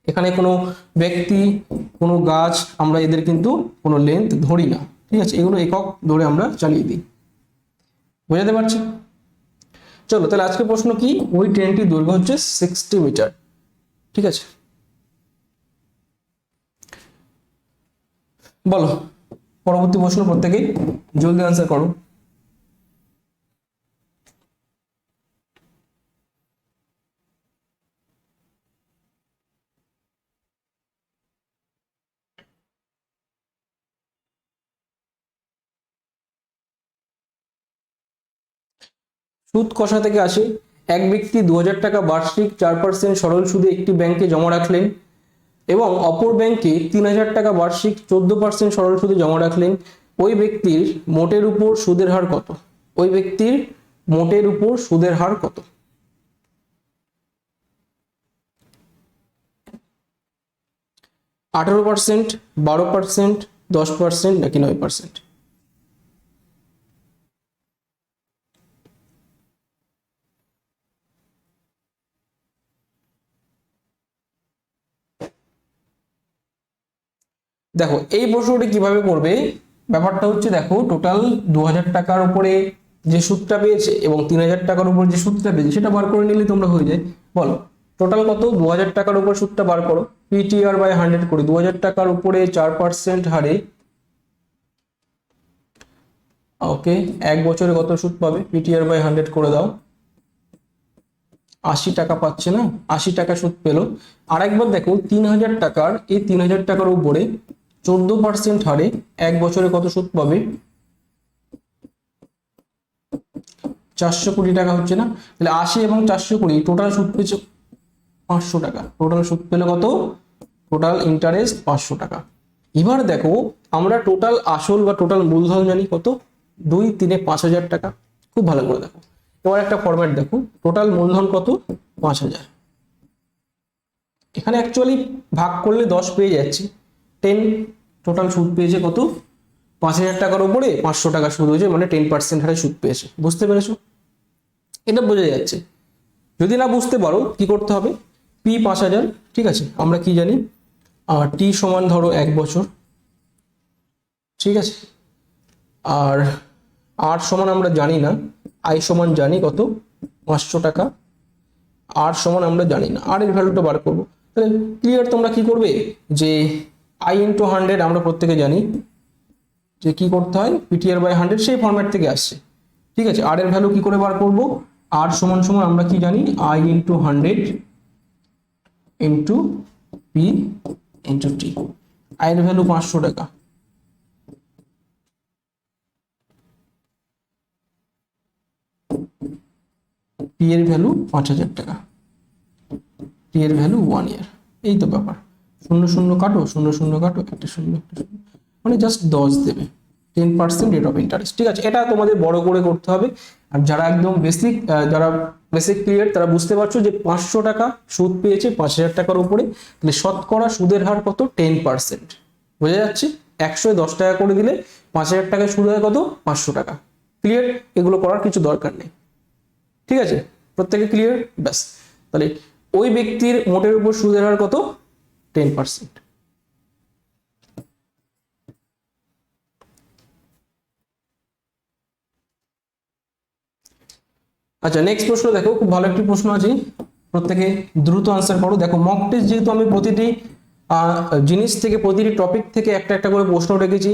এখানে কোনো ব্যক্তি, কোনো গাছ, আমরা এদের কিন্তু কোনো লেন্থ ধরি না। ঠিক আছে, এগুলো একক ধরে আমরা চালিয়ে দিই। বুঝতে পারছি? চলো তাহলে আজকে প্রশ্ন কি? ওই ট্রেনটির দৈর্ঘ্য হচ্ছে 60 মিটার। ঠিক আছে, বলো পরবর্তী প্রশ্ন, প্রত্যেকেই জলদি আনসার করো। সুদ কষা থেকে আসে। এক ব্যক্তি 2000 টাকা বার্ষিক 4% সরল সুদে একটি ব্যাংকে জমা রাখলেন এবং অপর ব্যাংকে 3000 টাকা বার্ষিক 14% সরল সুদে জমা রাখলেন। ওই ব্যক্তির মোটের উপর সুদের হার কত? ওই ব্যক্তির মোটের উপর সুদের হার কত? 18%, 12%, 10% নাকি 9%? দেখো এই প্রশ্নটি কিভাবে করবে, ব্যাপারটা হচ্ছে দেখো টোটাল 2000 টাকার উপরে যে সুদটা পেয়েছে এবং 3000 টাকার উপর যে সুদটা পেয়েছে সেটা বার করে নিলে তোমরা হয়ে যায়। বলো টোটাল কত? 2000 টাকার উপর সুদটা বার করো, পিটিআর বাই 100 করে। 2000 টাকার উপরে 4% হারে ওকে 1 বছরে কত সুদ পাবে? পিটিআর বাই 100 করে দাও। 80 টাকা পাচ্ছে না? 80 টাকা সুদ পেলো। আর একবার দেখো 3000 টাকার, এই 3000 টাকার উপরে 14% হারে 1 বছরে কত সুদ পাবে? 400 কোটি টাকা হচ্ছে না? তাহলে 80 এবং 420 টোটাল সুদ পেয়েছে 500 টাকা। টোটাল সুদ পেলে কত? টোটাল ইন্টারেস্ট 500 টাকা। এবার দেখো আমরা টোটাল আসল বা টোটাল মূলধন জানি কত? 2 3 5000 টাকা। খুব ভালো করে দেখো, এবার একটা ফরম্যাট দেখো, টোটাল মূলধন কত? 5000। এখানে অ্যাকচুয়ালি ভাগ করলে 10 পেয়ে যাচ্ছে, 10। টোটাল সুদ পেয়েছে কত? 5000 টাকার উপরে 500 টাকা সুদ হয়েছে, মানে 10% হারে সুদ পেয়েছে। বুঝতে পেরেছো? এটা বোঝা যাচ্ছে। যদি না বুঝতে পারো কি করতে হবে? পি 5000, ঠিক আছে, আমরা কি জানি? টি সমান ধরো 1 বছর, ঠিক আছে। আর আর সমান আমরা জানি না, আই সমান জানি কত? 500 টাকা। আর সমান আমরা জানি না, আর এর ভ্যালুটা বার করবো। তাহলে ক্লিয়ার, তোমরা কি করবে যে আই ইন্টু 100 আমরা প্রত্যেকে জানি যে কি করতে হয়, পিটিআর বাই 100, সেই ফরম্যাট থেকে আসছে, ঠিক আছে। আর এর ভ্যালু কি করে বার করব? আর সমান সমান আমরা কি জানি? I into 100 into P into T. I এর ভ্যালু 500 টাকা, পি এর ভ্যালু 5000 টাকা, টি এর ভ্যালু 1 ইয়ার। এই তো ব্যাপার। 0 0 কাটো, 0 0 কাটো, একটা 0 একটা 0, মানে জাস্ট 10 দেবে। 10% রেট অফ ইন্টারেস্ট, ঠিক আছে। এটা তোমাদের বড় করে করতে হবে। আর যারা একদম বেসিক ক্লিয়ার, তারা বুঝতে পারছো যে 500 টাকা সুদ পেয়েছে 5000 টাকার উপরে, তাহলে শতকরা সুদের হার কত? 10%। বোঝা যাচ্ছে? 100 10 টাকা করে দিলে 5000 টাকায় সুদ হয় কত? 500 টাকা। ক্লিয়ার? এগুলো করার কিছু দরকার নেই, ঠিক আছে। প্রত্যেকে ক্লিয়ার? ব্যাস। তাহলে ওই ব্যক্তির মোটের উপর সুদের হার কত? 10%। আচ্ছা, নেক্সট প্রশ্ন দেখো, খুব ভালো একটি প্রশ্ন আছে, প্রত্যেকে দ্রুত আনসার করো। দেখো মক টেস্ট যেহেতু আমি প্রতিটি জিনিস থেকে, প্রতিটি টপিক থেকে একটা একটা করে প্রশ্ন রেখেছি,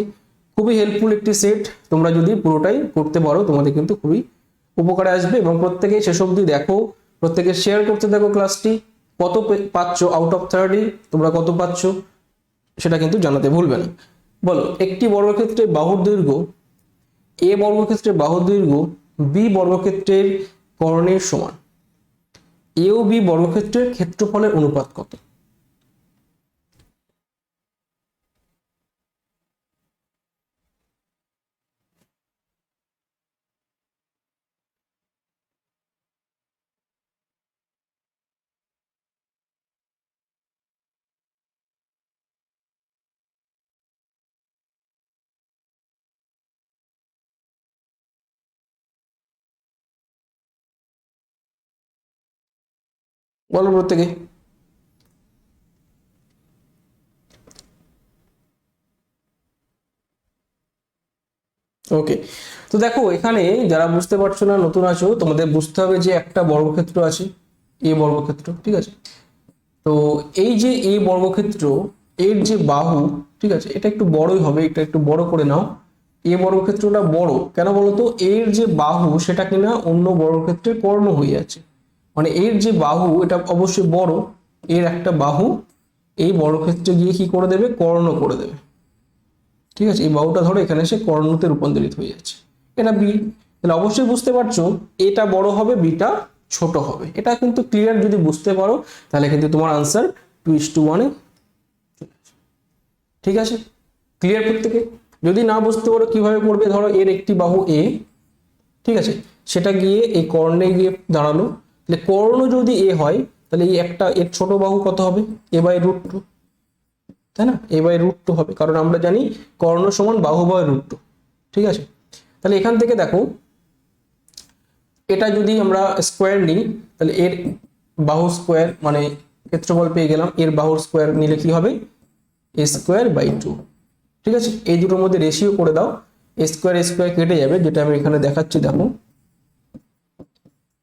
খুবই হেল্পফুল একটি সেট। তোমরা যদি পুরোটাই করতে পারো তোমাদের কিন্তু খুবই উপকারে আসবে। এবং প্রত্যেকে শেষ অবধি দেখো, প্রত্যেকে শেয়ার করতে থাকো ক্লাসটি। কত পাচ্ছ আউট অফ 30, তোমরা কত পাচ্ছ সেটা কিন্তু জানাতে ভুলবে না। বলো, একটি বর্গক্ষেত্রের বাহুর দৈর্ঘ্য এ বর্গক্ষেত্রের বাহুর দৈর্ঘ্য বি বর্গক্ষেত্রের কর্ণের সমান, এ ও বি বর্গক্ষেত্রের ক্ষেত্রফলের অনুপাত কত? বলো প্রত্যেকে। ওকে, তো দেখো এখানে যারা বুঝতে পারছো না, নতুন আছো, তোমাদের বুঝতে হবে যে একটা বর্গক্ষেত্র আছে, এ বর্গক্ষেত্র, ঠিক আছে। তো এই যে এ বর্গক্ষেত্র, এর যে বাহু, ঠিক আছে, এটা একটু বড়ই হবে, এটা একটু বড় করে নাও। এ বর্গক্ষেত্রটা বড় কেন বলতো? এর যে বাহু সেটা কিনা অন্য বর্গক্ষেত্রের কর্ণ হয়ে আছে, মানে এর যে বাহু এটা অবশ্যই বড়, এর একটা বাহু এই বর্গক্ষেত্রে গিয়ে কি করে দেবে? কর্ণ করে দেবে, ঠিক আছে। এই বাহুটা ধরো এখানে এসে কর্ণতে রূপান্তরিত হয়ে যাচ্ছে, এটা বি। তাহলে অবশ্যই বুঝতে পারছো এটা বড় হবে, বিটা ছোট হবে। এটা কিন্তু ক্লিয়ার, যদি বুঝতে পারো তাহলে কিন্তু তোমার আনসার 2:1 এ, ঠিক আছে। ক্লিয়ার প্রত্যেকে? যদি না বুঝতে পারো কিভাবে করবে, ধরো এর একটি বাহু এ, ঠিক আছে, সেটা গিয়ে এই কর্ণে গিয়ে দাঁড়ালো, তাহলে কর্ণ যদি এ হয় তাহলে এই একটা এর ছোট বাহু কত হবে? a/√2, তাই না? a/√2 হবে, কারণ আমরা জানি কর্ণ সমান বাহু বাই √2, ঠিক আছে। তাহলে এখান থেকে দেখো, এটা যদি আমরা স্কোয়ার নিই তাহলে এর বাহু স্কোয়ার মানে ক্ষেত্রফল পেয়ে গেলাম, এর বাহুর স্কোয়ার নিলে কি হবে? a²/2, ঠিক আছে। এই দুটোর মধ্যে রেশিও করে দাও, a² কেটে যাবে, যেটা আমি এখানে দেখাচ্ছি, দেখো,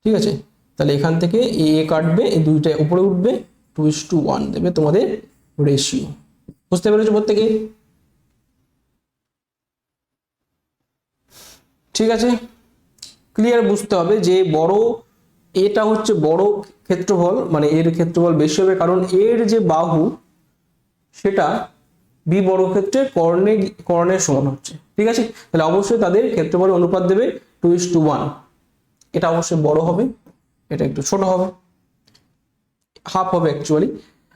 ঠিক আছে। তাহলে এখান থেকে এ কাটবে, এই দুইটা উপরে উঠবে, 2:1 দেবে তোমাদের রেশিও। বুঝতে পেরেছো প্রত্যেকে? ঠিক আছে, ক্লিয়ার। বুঝতে হবে যে বড় এটা হচ্ছে বড় ক্ষেত্রফল, মানে এর ক্ষেত্রফল বেশি হবে, কারণ এর যে বাহু সেটা বি বর্গক্ষেত্রের কর্ণের সমান হচ্ছে, ঠিক আছে। তাহলে অবশ্যই তাদের ক্ষেত্রফলের অনুপাত দেবে 2:1। এটা অবশ্যই বড় হবে, এটা একটু ছোট হবে, হাফ হবে অ্যাকচুয়ালি।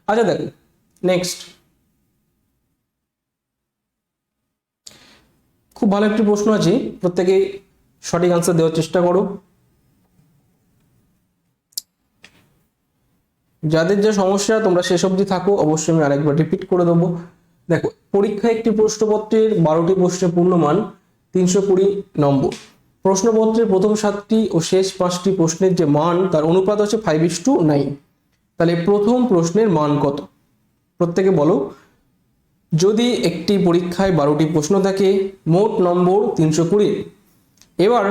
আচ্ছা দেখো নেক্সট, খুব ভালো একটি প্রশ্ন আছে, প্রত্যেকে সঠিক আনসার দেওয়ার চেষ্টা করো। যাদের যে সমস্যা তোমরা শেষ অবধি থাকো, অবশ্যই আমি আরেকবার রিপিট করে দেবো। দেখো, পরীক্ষায় একটি প্রশ্নপত্রের 12টি প্রশ্নের পূর্ণমান 320 নম্বর। প্রশ্নপত্রের প্রথম 7টি ও শেষ 5টি প্রশ্নের যে মান তার অনুপাত হচ্ছে 5:9। তাহলে প্রথম প্রশ্নের মান কত? প্রত্যেকে বলো। যদি একটি পরীক্ষায় 12টি প্রশ্ন থাকে, মোট নম্বর 320। এবার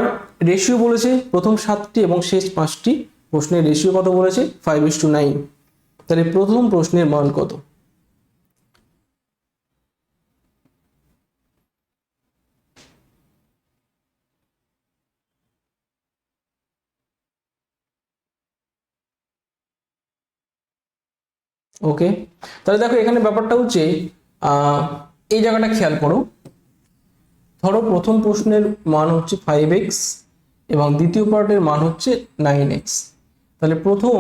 রেশিও বলেছে, প্রথম 7টি এবং শেষ 5টি প্রশ্নের রেশিও কত বলেছে? 5:9। তাহলে প্রথম প্রশ্নের মান কত? ওকে, তাহলে দেখো এখানে ব্যাপারটা হচ্ছে এই জায়গাটা খেয়াল করো। ধরো প্রথম প্রশ্নের মান হচ্ছে 5x এবং দ্বিতীয় পার্টের মান হচ্ছে 9x। তাহলে প্রথম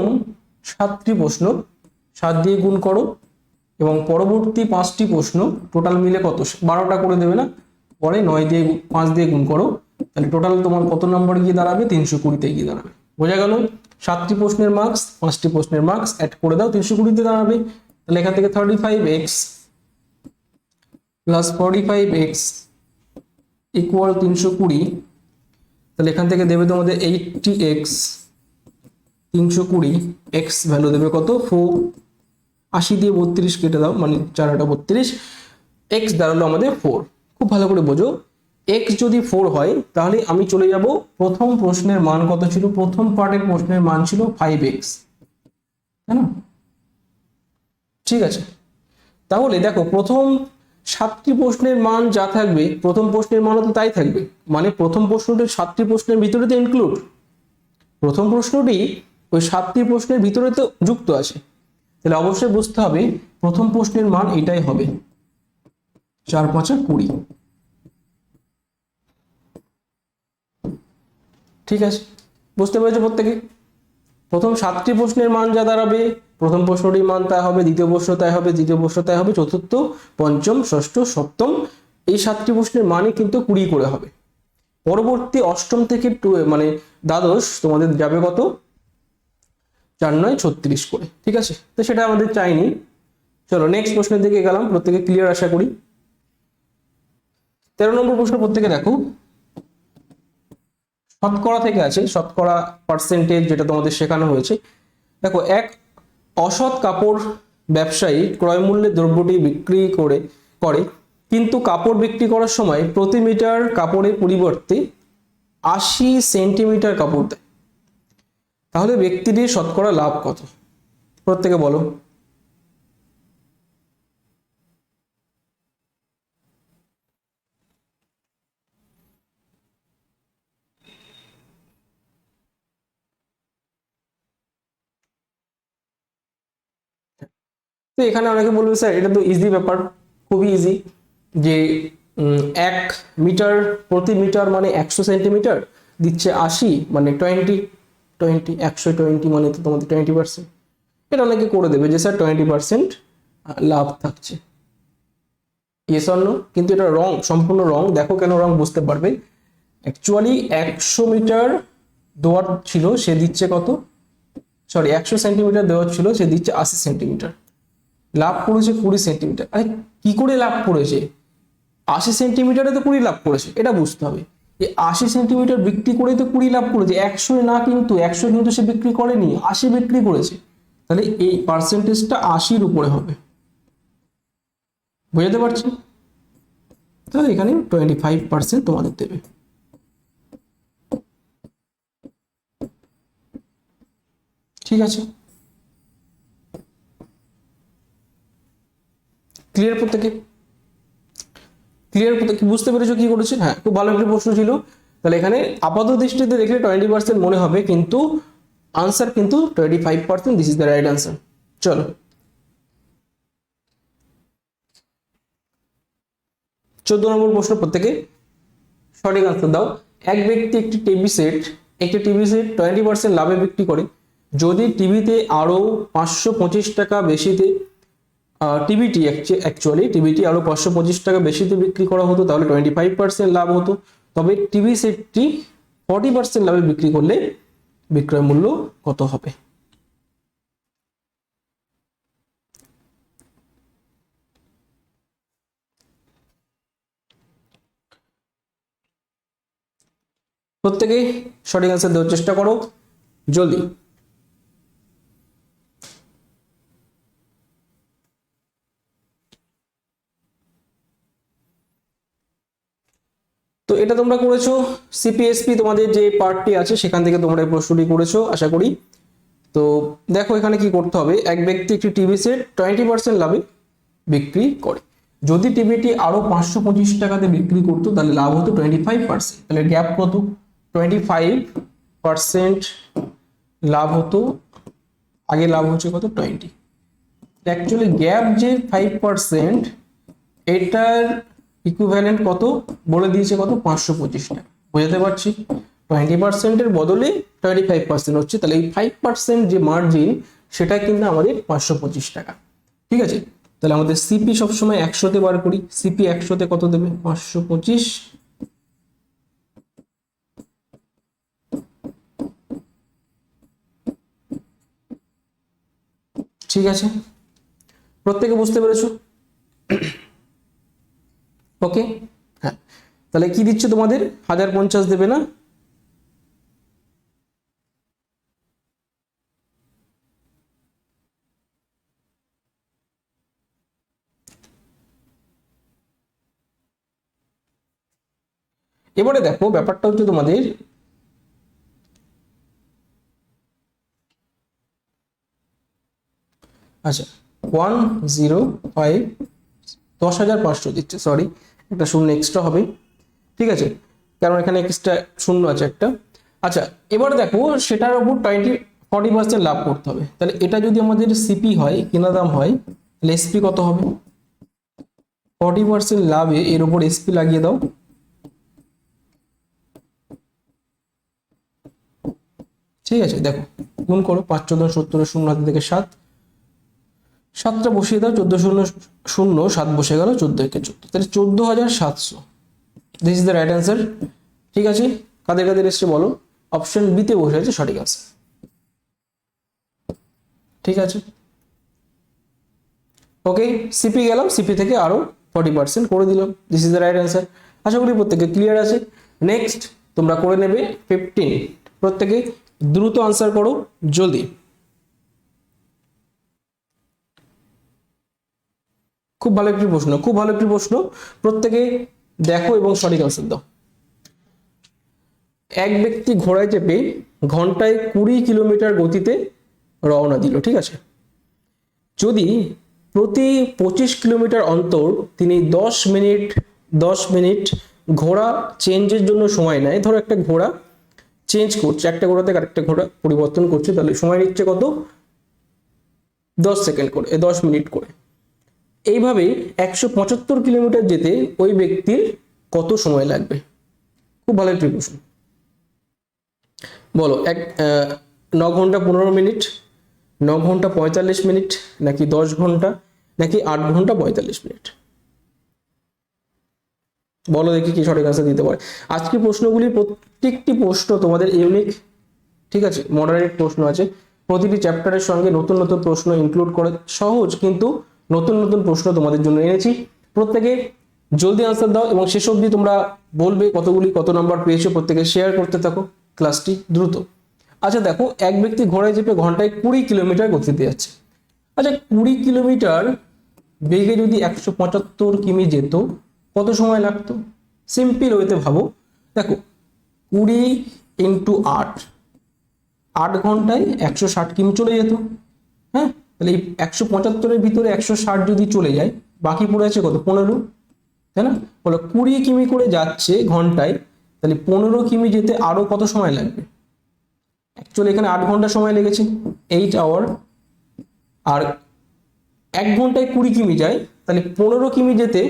7টি প্রশ্ন 7 দিয়ে গুণ করো এবং পরবর্তী 5টি প্রশ্ন টোটাল মিলে কত? 12টা করে দেবে না, পরে 5 দিয়ে গুণ করো। তাহলে টোটাল তোমার কত নম্বর গিয়ে দাঁড়াবে? 320-তে গিয়ে দাঁড়াবে। বোঝা গেল? 7টি প্রশ্নের মার্কস, 5টি প্রশ্নের মার্কস অ্যাড করে দাও, 320-তে দাঁড়াবে। তাহলে এখান থেকে 35x প্লাস 45x ইকুয়াল 320। তাহলে এখান থেকে দেবে তোমাদের 80x, 320 x ভ্যালু দেবে কত? 4। 80 দিয়ে 32 কেটে দাও, মানে 4-32, x দাঁড়ালো আমাদের 4। খুব ভালো করে বোঝো, x যদি 4 হয় তাহলে আমি চলে যাব, প্রথম প্রশ্নের মান কত ছিল? প্রথম পার্টের প্রশ্নের মান ছিল 5x, তাই না? ঠিক আছে, তাহলে দেখো প্রথম 7টি প্রশ্নের মান যা থাকবে প্রথম প্রশ্নের মানও তো তাই থাকবে, মানে প্রথম প্রশ্নটি 7টি প্রশ্নের ভিতরে তো ইনক্লুড, প্রথম প্রশ্নটি ওই 7টি প্রশ্নের ভিতরে তো যুক্ত আছে। তাহলে অবশ্যই বুঝতে হবে প্রথম প্রশ্নের মান এটাই হবে, 4×5=20। ঠিক আছে, বুঝতে পেরেছো প্রত্যেকে? প্রথম 7টি প্রশ্নের মান যা দাঁড়াবে, প্রথম প্রশ্নটির মান তা হবে, দ্বিতীয় প্রশ্ন তাই হবে, তৃতীয় প্রশ্ন তাই হবে, চতুর্থ, পঞ্চম, ষষ্ঠ, সপ্তম, এই 7টি প্রশ্নের মানই কিন্তু 20 করে হবে। পরবর্তী অষ্টম থেকে মানে দ্বাদশ তোমাদের যাবে কত? 4×9=36 করে। ঠিক আছে, তো সেটা আমাদের চাইনি। চলো নেক্সট প্রশ্নের দিকে গেলাম, প্রত্যেকে ক্লিয়ার আশা করি। 13 নম্বর প্রশ্ন প্রত্যেকে দেখো, শতকরা থেকে আছে, শতকরা পার্সেন্টেজ যেটা তোমাদের শেখানো হয়েছে। দেখো, এক অসৎ কাপড় ব্যবসায়ী ক্রয় মূল্যে দ্রব্যটি বিক্রি করে কিন্তু কাপড় বিক্রি করার সময় প্রতি মিটার কাপড়ের পরিবর্তে 80 সেন্টিমিটার কাপড় দেয়, তাহলে ব্যক্তিটির শতকরা লাভ কত? প্রত্যেকে বলো। তো এখানে অনেকে বলবে স্যার এটা তো ইজি ব্যাপার, খুবই ইজি, যে 1 মিটার প্রতি মিটার মানে 100 সেন্টিমিটার দিচ্ছে 80, মানে 120 মানে তো তোমাদের 20%। এটা অনেকে করে দেবে যে স্যার 20% লাভ থাকছে, ইয়েস অর নো? কিন্তু এটা রং, সম্পূর্ণ রং। দেখো কেন রং, বুঝতে পারবে। অ্যাকচুয়ালি 100 মিটার দেওয়ার ছিল, সে দিচ্ছে কত? 100 সেন্টিমিটার দেওয়ার ছিল, সে দিচ্ছে 80 সেন্টিমিটার। লাভ করেছে 20 সেন্টিমিটার। আরে কি করে লাভ করেছে? 80 সেন্টিমিটারে তো 20 লাভ করেছে, এটা বুঝতে হবে। যে 80 সেন্টিমিটার বিক্রি করে তো 20 লাভ করেছে, 100 না, কিন্তু 100 কিন্তু সে বিক্রি করেনি, 80 বিক্রি করেছে। তাহলে এই পার্সেন্টেজটা 80-র উপরে হবে, বুঝতে পারছি? তাহলে এখানে 25% তোমাদের দেবে। ঠিক আছে, ক্লিয়ার প্রত্যেকে? ক্লিয়ার প্রত্যেকে বুঝতে পেরেছো কি করেছে? হ্যাঁ, খুব ভালো একটা প্রশ্ন ছিল। তাহলে এখানে আপাত দৃষ্টিতে দেখলে 20% মনে হবে, কিন্তু আনসার কিন্তু 25%। This is the right answer. চলো 14 নম্বর প্রশ্ন, প্রত্যেকে সঠিক আনসার দাও। এক ব্যক্তি একটি টিভি সেট 20% লাভে বিক্রি করে। যদি টিভিতে আরো 525 টাকা বেশিতে টিভিটি আরো 525 টাকা বেশিতে বিক্রি করা হতো তাহলে 25% লাভ হতো। তবে টিভি সেটটি 40% লাভে বিক্রি করলে বিক্রয় মূল্য কত হবে? প্রত্যেকে সঠিক আনসার দেওয়ার চেষ্টা করো জলদি। তো এটা তোমরা করেছো সিপিএসপি, তোমাদের যে পার্টটি আছে সেখান থেকে তোমরা এই প্রশ্নটি করেছো আশা করি। তো দেখো এখানে কি করতে হবে, এক ব্যক্তি একটি টিভি সেট 20% লাভে বিক্রি করে। যদি টিভিটি আরো 525 টাকাতে বিক্রি করতো তাহলে লাভ হতো 25%। তাহলে গ্যাপ কত? 25% লাভ হতো, আগে লাভ হচ্ছে কত? 20। অ্যাকচুয়ালি গ্যাপ যে 5%, এটার ইকুইভ্যালেন্ট কত বলে দিয়েছে, কত? 525 টাকা। বুঝতে পারছি 20% এর বদলে 25% হচ্ছে, তাহলে এই 5% যে মার্জিন সেটা কিন্তু আমাদের 525 টাকা। ঠিক আছে, তাহলে আমাদের সিপি সবসময় 100তে বার করি। সিপি 100তে কত দেবে? 525। ঠিক আছে, প্রত্যেকে বুঝতে পেরেছো? ওকে, হ্যাঁ, তাহলে কি দিচ্ছে তোমাদের? 1050 দেবে না? এবারে দেখো ব্যাপারটা হচ্ছে তোমাদের আচ্ছা 105 10,500 দিচ্ছে, সরি একটা শূন্য এক্সট্রা হবে। ঠিক আছে, কারণ এখানে এক্সট্রা শূন্য আছে একটা। আচ্ছা এবারে দেখো সেটার উপর 40% লাভ করতে হবে। তাহলে এটা যদি আমাদের সিপি হয়, কেনা দাম হয়, তাহলে এসপি কত হবে? 40% লাভে এর উপর এসপি লাগিয়ে দাও। ঠিক আছে, দেখো গুণ করো, 5 14 70 শূন্য হাতে থেকে 7, 7টা বসিয়ে দাও, 14 শূন্য শূন্য 7 বসে গেল, 14 একে 14, তাহলে 14,700। This is the right answer. ঠিক আছে, কাদের কাদের এসছে বলো? অপশন বি তে বসে আছে সঠিক আছে। ঠিক আছে, ওকে, সিপি গেলাম, সিপি থেকে আরো 40% করে দিলাম। This is the right answer. আশা করি প্রত্যেকে ক্লিয়ার আছে। নেক্সট তোমরা করে নেবে 15। প্রত্যেকে দ্রুত আনসার করো জলদি। খুব ভালো একটি প্রশ্ন, খুব ভালো একটি প্রশ্ন, প্রত্যেকে দেখো এবং সঠিক আনসার দাও। এক ব্যক্তি ঘোড়ায় চেপে ঘন্টায় 20 কিলোমিটার গতিতে রওনা দিল। ঠিক আছে, যদি প্রতি 25 কিলোমিটার অন্তর তিনি 10 মিনিট ঘোড়া চেঞ্জের জন্য সময় নেয়, ধরো একটা ঘোড়া চেঞ্জ করছে, একটা ঘোড়া থেকে আরেকটা ঘোড়া পরিবর্তন করছে, তাহলে সময় নিচ্ছে কত? 10 সেকেন্ড করে, 10 মিনিট করে। এইভাবে 175 কিলোমিটার যেতে ওই ব্যক্তির কত সময় লাগবে? খুব ভালো একটি প্রশ্ন। বলো 9 ঘন্টা 15 মিনিট, 9 ঘন্টা 45 মিনিট, নাকি 10 ঘন্টা, নাকি 8 ঘন্টা 45 মিনিট? বলো দেখি কি সঠিক আনসার দিতে পারে। আজকে প্রশ্নগুলি প্রত্যেকটি প্রশ্ন তোমাদের ইউনিক, ঠিক আছে, মডারেট প্রশ্ন আছে। প্রতিটি চ্যাপ্টারের সঙ্গে নতুন নতুন প্রশ্ন ইনক্লুড করে সহজ কিন্তু নতুন নতুন প্রশ্ন তোমাদের জন্য এনেছি। প্রত্যেকে জলদি আনসার দাও এবং শেষ অবধি তোমরা বলবে কতগুলি কত নাম্বার পেয়েছো। প্রত্যেকে শেয়ার করতে থাকো ক্লাসটি দ্রুত। আচ্ছা দেখো, এক ব্যক্তি ঘোড়ায় চেপে ঘন্টায় 20 কিলোমিটার গতিতে যাচ্ছে। আচ্ছা 20 কিলোমিটার বেগে যদি 175 কিমি যেত কত সময় লাগতো? সিম্পল ওয়েতে ভাবো, দেখো 20 ইন্টু 8, 8 ঘন্টায় 160 কিমি চলে যেত। হ্যাঁ, তাহলে এই 175-এর ভিতরে 160 যদি চলে যায়, বাকি পড়ে আছে কত? 15, তাই না? বলো 20 কিমি করে যাচ্ছে ঘন্টায়, তাহলে 15 কিমি যেতে আরো কত সময় লাগবে? অ্যাকচুয়ালি এখানে 8 ঘন্টা সময় লেগেছে, 8 আওয়ার। আর 1 ঘন্টায় 20 কিমি যায়, তাহলে 15 কিমি যেতে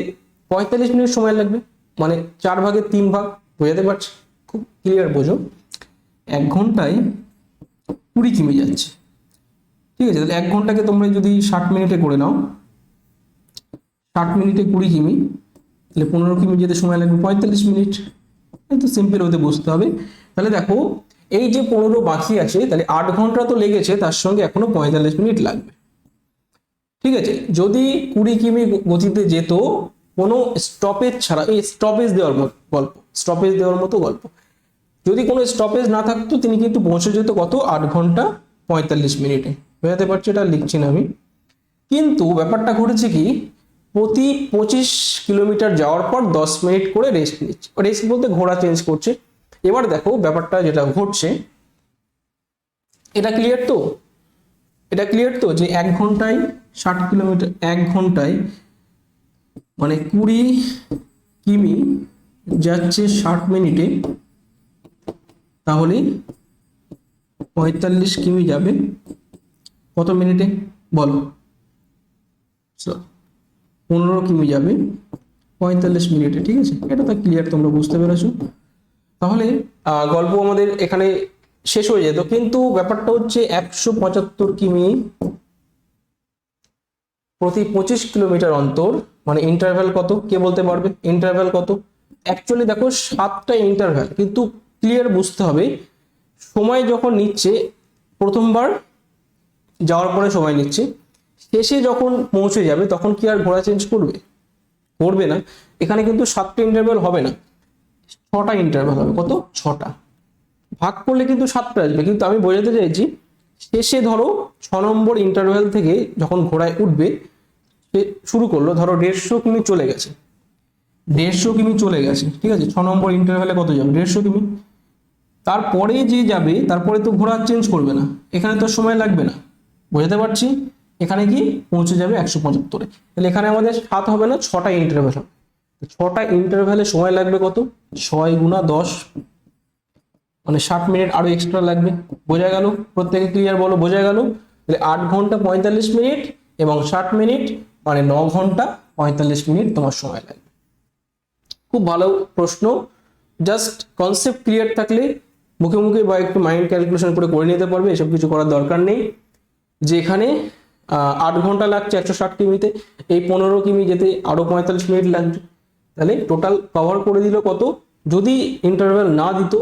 45 মিনিট সময় লাগবে, মানে 4/3 ভাগ। বোঝাতে পারছি? খুব ক্লিয়ার বোঝো। 1 ঘন্টায় 20 কিমি যাচ্ছে, ঠিক আছে? তাহলে 1 ঘন্টাকে তোমরা যদি 60 মিনিটে করে নাও, 60 মিনিটে 20 কিমি, তাহলে 15 কিমি যেতে সময় লাগবে 45 মিনিট। তো সিম্পল ওতে বুঝতে হবে। তাহলে দেখো এই যে 15 বাকি আছে, তাহলে 8 ঘন্টা তো লেগেছে, তার সঙ্গে এখনো 45 মিনিট লাগবে, ঠিক আছে? যদি 20 কিমি গতিতে যেত কোনো স্টপেজ ছাড়া, এই স্টপেজ দেওয়ার গল্প, স্টপেজ দেওয়ার মতো গল্প, যদি কোনো স্টপেজ না থাকতো তিনি কিন্তু পৌঁছে যেত কত? 8 ঘন্টা 45 মিনিটে। বোঝাতে পারছি? এটা লিখছি না আমি। কিন্তু ব্যাপারটা ঘটেছে কি, প্রতি 25 কিলোমিটার যাওয়ার পর 10 মিনিট করে রেস্ট নিচ্ছে। রেস্ট বলতে ঘোড়া চেঞ্জ করছে। এবার দেখো ব্যাপারটা যেটা ঘটছে, এটা ক্লিয়ার তো? এটা ক্লিয়ার তো যে 1 ঘন্টায় 60 কিলোমিটার, 1 ঘন্টায় মানে 20 কিমি যাচ্ছে 60 মিনিটে, তাহলে 45 কিমি যাবে কত মিনিটে বলো? 15 কিমি যাবে 45 মিনিটে, ঠিক আছে? এটা তো ক্লিয়ার, তোমরা বুঝতে পেরেছো। তাহলে গল্প আমাদের এখানে শেষ হয়ে যেত, কিন্তু ব্যাপারটা হচ্ছে 175 কিমি প্রতি 25 কিলোমিটার অন্তর, মানে ইন্টারভ্যাল কত? কে বলতে পারবে ইন্টারভ্যাল কত? অ্যাকচুয়ালি দেখো 7টা ইন্টারভ্যাল, কিন্তু ক্লিয়ার বুঝতে হবে সময় যখন নিচ্ছে, প্রথমবার যাওয়ার পরে সময় নিচ্ছে, শেষে যখন পৌঁছে যাবে তখন কি আর ঘোড়া চেঞ্জ করবে? করবে না। এখানে কিন্তু 7টা ইন্টারভ্যাল হবে না, 6টা ইন্টারভ্যাল হবে। কত? 6টা। ভাগ করলে কিন্তু 7টা আসবে, কিন্তু আমি বোঝাতে চাইছি শেষে ধরো 6 নম্বর ইন্টারভ্যাল থেকে যখন ঘোড়ায় উঠবে, শুরু করলো, ধরো 150 কিমি চলে গেছে, 150 কিমি চলে গেছে, ঠিক আছে? 6 নম্বর ইন্টারভ্যালে কত যাবে? 150 কিমি। তারপরে যে যাবে, তারপরে তো ঘোড়া চেঞ্জ করবে না, এখানে তো সময় লাগবে না। বোঝাতে পারছি? এখানে কি পৌঁছে যাবে 175-এ। তাহলে এখানে আমাদের 7 হবে না, 6টা ইন্টারভ্যাল হবে। 6টা ইন্টারভ্যালে সময় লাগবে কত? 6 গুণা 10, মানে 60 মিনিট আরো এক্সট্রা লাগবে। বোঝা গেল? প্রত্যেকে ক্লিয়ার বলো, বোঝা গেল? তাহলে 8 ঘন্টা 45 মিনিট এবং 60 মিনিট, মানে 9 ঘন্টা 45 মিনিট তোমার সময় লাগবে। খুব ভালো প্রশ্ন। জাস্ট কনসেপ্ট ক্লিয়ার থাকলে মুখে মুখে বা একটু মাইন্ড ক্যালকুলেশন করে নিতে পারবে, এসব কিছু করার দরকার নেই। যে এখানে 8 ঘন্টা লাগছে 160 কিমিতে, এই 15 কিমি যেতে আরো 45 মিনিট লাগবে, তাহলে টোটাল কভার করে দিল কত? যদি ইন্টারভ্যাল না দিত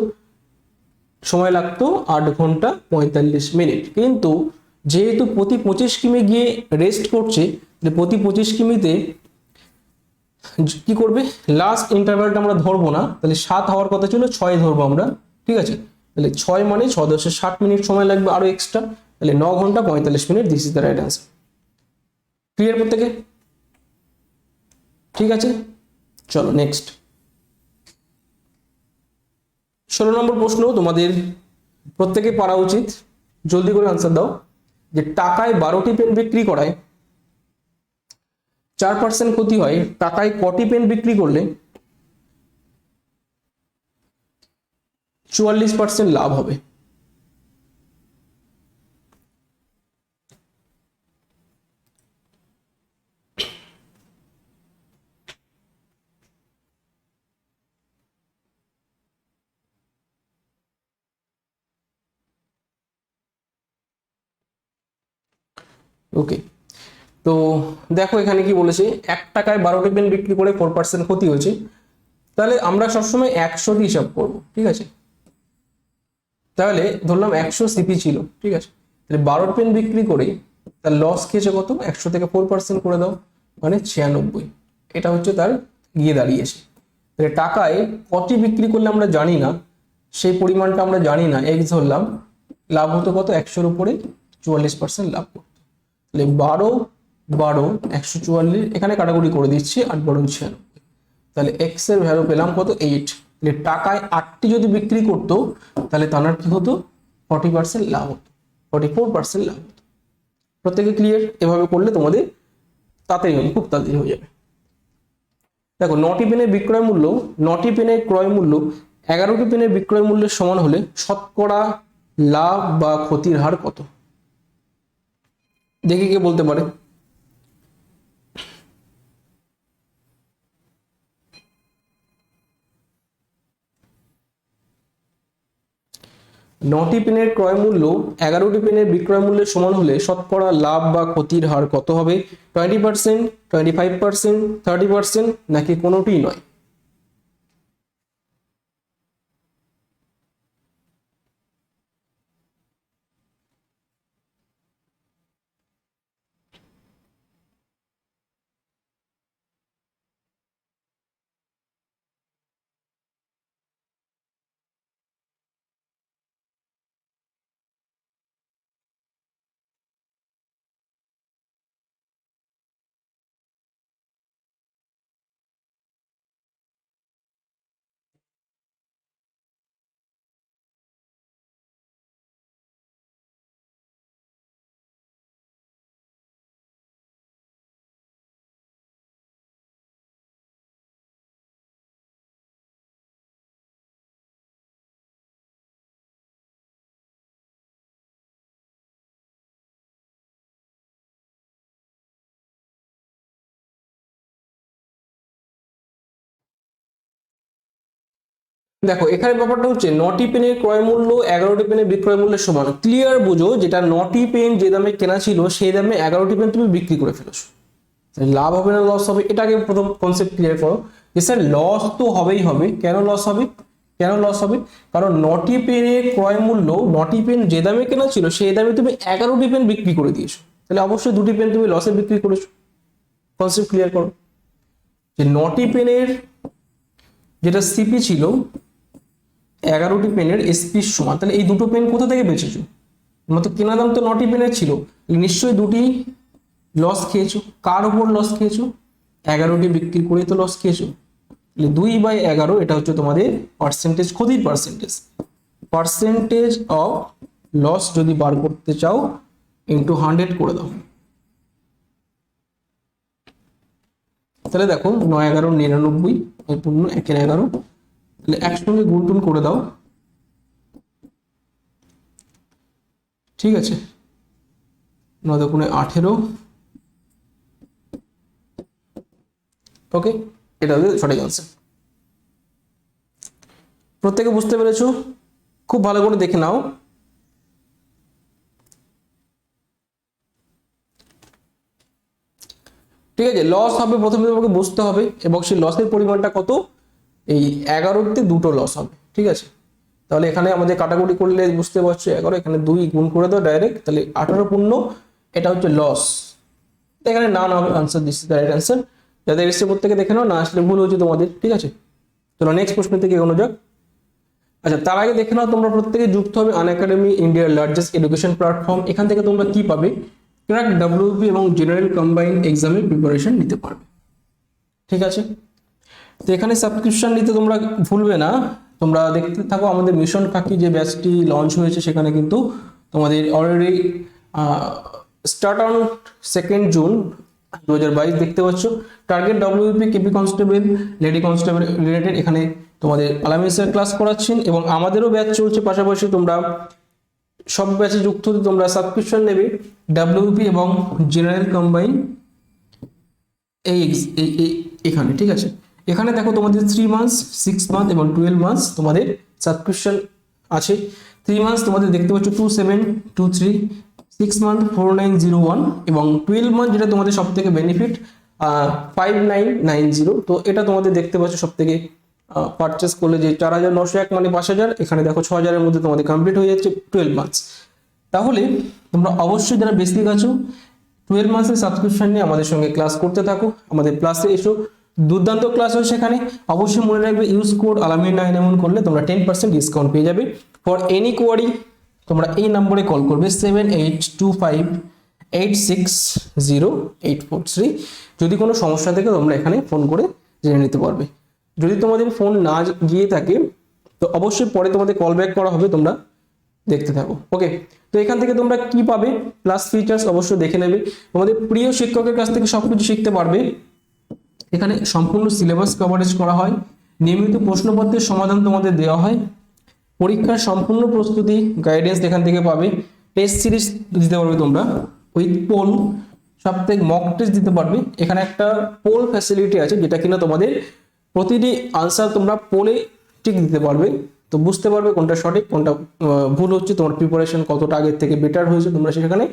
সময় লাগতো 8 ঘন্টা 45 মিনিট। কিন্তু যেহেতু প্রতি 25 কিমি গিয়ে রেস্ট করছে, প্রতি 25 কিমিতে কি করবে? লাস্ট ইন্টারভ্যালটা আমরা ধরবো না, তাহলে 7 হওয়ার কথা ছিল, 6 ধরবো আমরা, ঠিক আছে? তাহলে 6 মানে 6 10 60 মিনিট সময় লাগবে আরো এক্সট্রা, তাহলে 9 ঘন্টা 45 minute. This is the right answer. Clear প্রত্যেকে? ঠিক আছে, চলো নেক্সট। 16 নম্বর প্রশ্ন তোমাদের প্রত্যেকে পারা উচিত, জলদি করে আনসার দাও। যে টাকায় 12টি পেন বিক্রি করায় 4% ক্ষতি হয়, টাকায় কটি পেন বিক্রি করলে 44% লাভ হবে? ওকে, তো দেখো এখানে কি বলেছে, 1 টাকায় 12টি পেন বিক্রি করে 4% ক্ষতি হয়েছে। তাহলে আমরা সবসময় 100 দিয়ে হিসাব করবো, ঠিক আছে? তাহলে ধরলাম 100 সিপি ছিল, ঠিক আছে? তাহলে 12 পেন বিক্রি করে তার লস খেয়েছে কত? 100 থেকে 4% করে দাও, মানে 96। এটা হচ্ছে তার গিয়ে দাঁড়িয়েছে। তাহলে টাকায় কটি বিক্রি করলে আমরা জানি না, সেই পরিমাণটা আমরা জানি না, এক্স ধরলাম, লাভ হতো কত? 100-র উপরে 44% লাভ করতো। তাহলে 12 12 144, এখানে কাটাকুটি করে দিচ্ছি, 8 12 96। তাহলে এক্স এর ভ্যালু পেলাম কত? 8। তাহলে টাকায় 8টি যদি বিক্রি করতো, তাহলে তার কি হতো? 40% লাভ হতো, 44% লাভ হতো। প্রত্যেকে ক্লিয়ার? এভাবে করলে তোমাদের তাড়াতাড়ি হবে, খুব তাড়াতাড়ি হয়ে যাবে। দেখো 9টি পেনের বিক্রয় মূল্য, 9টি পেনের ক্রয় মূল্য 11টি পেনের বিক্রয় মূল্যের সমান হলে শতকরা লাভ বা ক্ষতির হার কত? দেখি কে বলতে পারে। 9টি পেনের ক্রয় মূল্য 11টি পেনের বিক্রয় মূল্যের সমান হলে শতকরা লাভ বা ক্ষতির হার কত হবে? 20%, 25%, 30% নাকি কোনোটিই নয়? দেখো এখানে ব্যাপারটা হচ্ছে 9টি পেনের ক্রয় মূল্য 11টি পেনের বিক্রয় মূল্যের সমান। ক্লিয়ার বুঝো, যেটা 9টি পেন যে দামে কেনা ছিল সেই দামে 11টি পেন তুমি বিক্রি করে ফেলেছো, লাভ হবে না লস হবে? এটাকে প্রথম কনসেপ্ট ক্লিয়ার করো যে স্যার লস তো হবেই হবে। কেন লস হবে? কেন লস হবে? কারণ 9টি পেনের ক্রয় মূল্য, 9টি পেন যে দামে কেনা ছিল সেই দামে তুমি 11টি পেন বিক্রি করে দিয়েছো, তাহলে অবশ্যই 2টি পেন তুমি লসে বিক্রি করেছো। কনসেপ্ট ক্লিয়ার করো যে 9টি পেনের যেটা সিপি ছিল 11টি পেনের এসপি সমান, তাহলে এই দুটো পেন কোথা থেকে বেচেছো? তোমার তো কেনা দাম তো 9টি পেনের ছিল, নিশ্চয়ই 2টি লস খেয়েছো। কার উপর লস খেয়েছো? 11টি বিক্রি করে তো লস খেয়েছো। 2/11 এটা হচ্ছে তোমাদের পার্সেন্টেজ, ক্ষতির পার্সেন্টেজ। পার্সেন্টেজ অফ লস যদি বার করতে চাও ইন্টু 100 করে দাও, তাহলে দেখো 9 11 99 পূর্ণ 1 11, তাহলে একসঙ্গে গুণ করে দাও, ঠিক আছে? 9 দুগুণে 18, ওকে, এটা হচ্ছে সঠিক আনসার। প্রত্যেকে বুঝতে পেরেছো? খুব ভালো করে দেখে নাও। ঠিক আছে, লস হবে প্রথমে তোমাকে বুঝতে হবে, এবং সেই লসের পরিমাণটা কত? এই 11তে 2টো লস হবে, ঠিক আছে? তাহলে এখানে আমাদের কাটাকুটি করলে বুঝতে পারছো 11, এখানে 2 গুণ করে দাও ডাইরেক্ট, তাহলে 18 পূর্ণ এটা হচ্ছে লস। এখানে না হবে answer, this is the right answer. যাদের এসছে প্রত্যেকে দেখে নাও, না আসলে ভুল হচ্ছে তোমাদের, ঠিক আছে? চলো নেক্সট প্রশ্ন থেকে এগোনো যাক। আচ্ছা, তার আগে দেখে নাও তোমরা প্রত্যেকে যুক্ত হবে আনএকাডেমি, ইন্ডিয়ার লার্জেস্ট এডুকেশন প্ল্যাটফর্ম। এখান থেকে তোমরা কি পাবে? ক্র্যাক, ডব্লিউপি এবং জেনারেল কম্বাইন্ড এক্সামের প্রিপারেশন নিতে পারবে, ঠিক আছে? তো এখানে সাবস্ক্রিপশন নিতে তোমরা ভুলবে না। তোমরা দেখতে থাকো আমাদের মিশন খাকি যে ব্যাচটি লঞ্চ হয়েছে, সেখানে কিন্তু তোমাদের অলরেডি স্টার্ট অন 2 জুন 2022 দেখতে পাচ্ছ। Target WP, KP constable, lady constable related এখানে তোমাদের আলামিন স্যার ক্লাস করাচ্ছেন, এবং আমাদেরও ব্যাচ চলছে পাশাপাশি। তোমরা সব ব্যাচে যুক্ত হতে তোমরা সাবস্ক্রিপশন নেবে ডব্লিউপি এবং জেনারেল কম্বাইন এখানে, ঠিক আছে? এখানে দেখো তোমাদের 3 মান্থস, 6 মান্থ এবং 12 মান্থস তোমাদের সাবস্ক্রিপশন আছে। 3 মান্থস তোমাদের দেখতে পাচ্ছ 2723, 6 মান্থ 4901 এবং 12 মান্থ যেটা তোমাদের সব থেকে বেনিফিট 5990। তো এটা তোমাদের দেখতে পাচ্ছ সব থেকে পারচেস করলে যে 4901 মানে 5000, এখানে দেখো 6000 এর মধ্যে তোমাদের কমপ্লিট হয়ে যাচ্ছে 12 মান্থস। তাহলে তোমরা অবশ্যই যারা বেসিক আছো 12 মান্থসের সাবস্ক্রিপশন নিয়ে আমাদের সঙ্গে ক্লাস করতে থাকো, আমাদের ক্লাসে এসো, দুর্দান্ত ক্লাস হয় সেখানে। অবশ্যই মনে রাখবে ইউজ কোড আলামিন9 এমন করলে তোমরা 10% ডিসকাউন্ট পেয়ে যাবে। ফর এনি কোয়ারি তোমরা এই নম্বরে কল করবে 7825860843। যদি কোনো সমস্যা থাকে তোমরা এখানে ফোন করে জেনে নিতে পারবে। যদি তোমাদের ফোন না গিয়ে থাকে তো অবশ্যই পরে তোমাদের কল ব্যাক করা হবে, তোমরা দেখতে থাকো, ওকে? তো এখান থেকে তোমরা কি পাবে? প্লাস ফিচার্স অবশ্যই দেখে নেবে, তোমাদের প্রিয় শিক্ষকের কাছ থেকে সবকিছু শিখতে পারবে। এখানে সম্পূর্ণ সিলেবাস কভারেজ করা হয়, নিয়মিত প্রশ্নপত্রের সমাধান তোমাদের দেওয়া হয়, পরীক্ষার সম্পূর্ণ প্রস্তুতি গাইডেন্স এখান থেকে পাবে, টেস্ট সিরিজ দিতে পারবে তোমরা উইথ পোল, সবথেকে মক টেস্ট দিতে পারবে। এখানে একটা পোল ফ্যাসিলিটি আছে যেটা কিনা তোমাদের প্রতিটি আনসার তোমরা পোলে টিক দিতে পারবে, তো বুঝতে পারবে কোনটা সঠিক কোনটা ভুল হচ্ছে, তোমার প্রিপারেশন কতটা আগের থেকে বেটার হয়েছে তোমরা সেখানে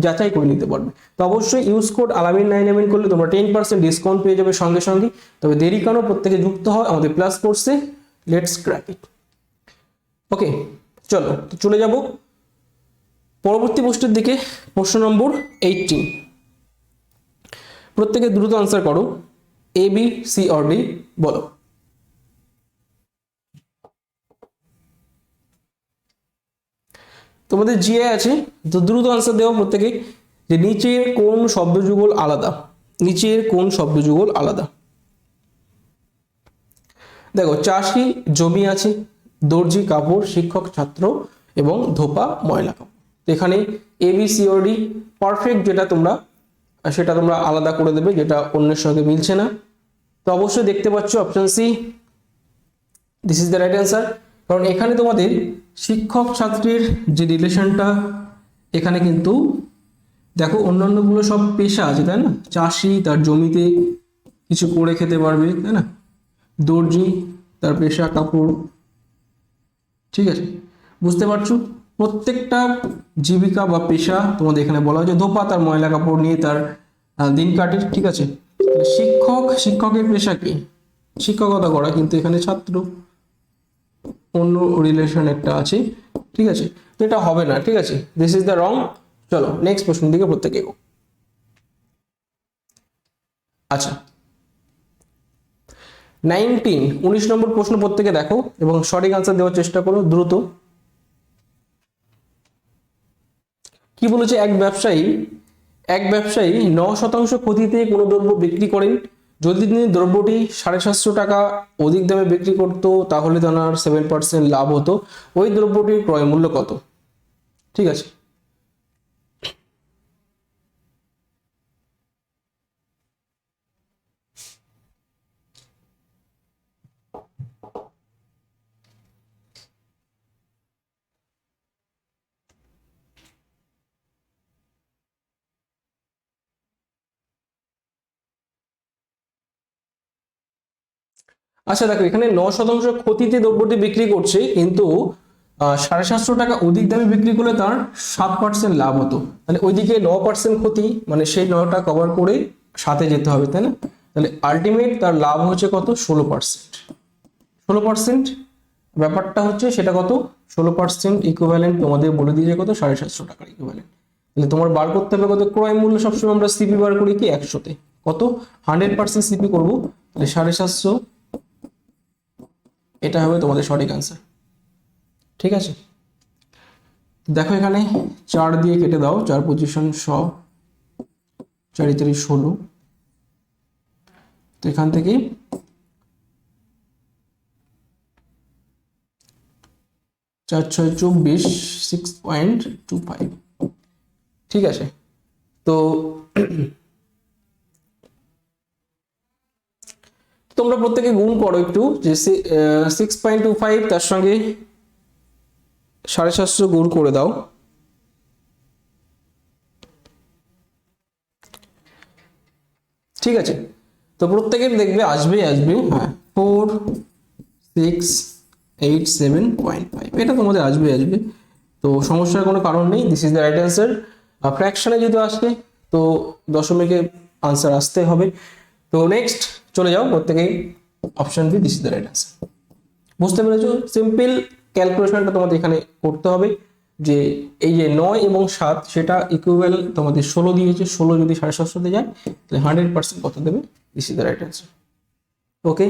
যাচাই করে নিতে পারবে। তো অবশ্যই ইউজ কোড আলামিন911 করলে তোমরা 10% ডিসকাউন্ট পেয়ে যাবে সঙ্গে সঙ্গে। তবে দেরি কেন, প্রত্যেকে যুক্ত হয় আমাদের প্লাস কোর্সে। লেটস ক্র্যাক ইট। ওকে, চলো তো চলে যাব পরবর্তী প্রশ্নের দিকে। প্রশ্ন নম্বর 18, প্রত্যেকে দ্রুত আনসার করো। এ বি সি অর ডি বলো। তোমাদের জিএ আছে, তো দ্রুত আনসার দেওয়া প্রত্যেকে, যে নিচের কোন শব্দযুগল আলাদা, নিচের কোন শব্দযুগল আলাদা। দেখো, চাষি জমি আছে, দর্জি কাপড়, শিক্ষক ছাত্র এবং ধোপা ময়লা কাপড়। এখানে এ বি সি ও ডি পারফেক্ট, যেটা তোমরা সেটা তোমরা আলাদা করে দেবে যেটা অন্যের সঙ্গে মিলছে না। তো অবশ্যই দেখতে পাচ্ছ option C, this is the right answer. কারণ এখানে তোমাদের শিক্ষক ছাত্রের যে রিলেশনটা, এখানে কিন্তু দেখো অন্যান্যগুলো সব পেশা আছে তাই না, চাষি তার জমিতে কিছু করে খেতে পারবে তাই না, দর্জি তার পেশা কাপড়, ঠিক আছে বুঝতে পারছো। প্রত্যেকটা জীবিকা বা পেশা তোমাদের এখানে বলা হয়েছে। ধোপা তার ময়লা কাপড় নিয়ে তার দিন কাটে, ঠিক আছে। শিক্ষকের পেশা কি, শিক্ষকতা করা, কিন্তু এখানে ছাত্র অন্য রিলেশন একটা আছে, ঠিক আছে। তো এটা হবে না, ঠিক আছে, দিস ইজ দ্য রং। চলো নেক্সট প্রশ্ন দিকে প্রত্যেকে এগো। আচ্ছা 19 নম্বর প্রশ্ন প্রত্যেকে দেখো এবং সঠিক আনসার দেওয়ার চেষ্টা করো দ্রুত। কি বলেছে, এক ব্যবসায়ী 9% ক্ষতিতে কোনো দ্রব্য বিক্রি করেন। যদি তিনি দ্রব্যটি 750 টাকা অধিক দামে বিক্রি করতো তাহলে তার 7% লাভ হতো। ওই দ্রব্যটির ক্রয় মূল্য কত? ঠিক আছে, আচ্ছা দেখো এখানে 9% ক্ষতিতে দ্রব্যটি বিক্রি করছে, কিন্তু 750 টাকা অধিক দামে বিক্রি করলে তার 7% লাভ হতো। তাহলে ওইদিকে 9% ক্ষতি, মানে সেই 9টা কভার করে সাথে যেতে হবে তাই না। তাহলে আলটিমেট তার লাভ হচ্ছে কত, 16%। 16% ব্যাপারটা হচ্ছে সেটা কত, 16% ইকুইভ্যালেন্ট তোমাদের বলে দিয়েছে কত, 750 টাকার ইকুইভ্যালেন্ট। তাহলে তোমার বার করতে হবে কত, ক্রয় মূল্য সবসময় আমরা সিপি বার করি কি 100-তে, কত 100% সিপি করবো, তাহলে 750, এটা হবে তোমাদের সঠিক আনসার। ঠিক আছে, দেখো এখানে 4 দিয়ে কেটে দাও, 4 পজিশন 100, 4 3 16, তো এখান থেকে 4 6 24, 6.25। ঠিক আছে, তো তোমরা প্রত্যেকে গুণ করো একটু, যে 6.25 তার সঙ্গে 750 গুণ করে দাও। ঠিক আছে, তো প্রত্যেকের দেখবে আসবে হ্যাঁ 4687.5, এটা তোমাদের আসবে। তো সমস্যার কোনো কারণ নেই, this is the right answer. ফ্র্যাকশনে যদি আসে তো দশমিকে আনসার আসতে হবে। তো নেক্সট চলে যাও প্রত্যেকেই, option B, this is the right answer. বুঝতে পেরেছো, সিম্পল ক্যালকুলেশনটা তোমাদের এখানে করতে হবে, যে এই যে 9 এবং 7 সেটা ইকুইভ্যাল তোমাদের 16 দিয়েছে, 16 যদি 750 যায় তাহলে 100% কত দেবে, this is the right answer. Okay,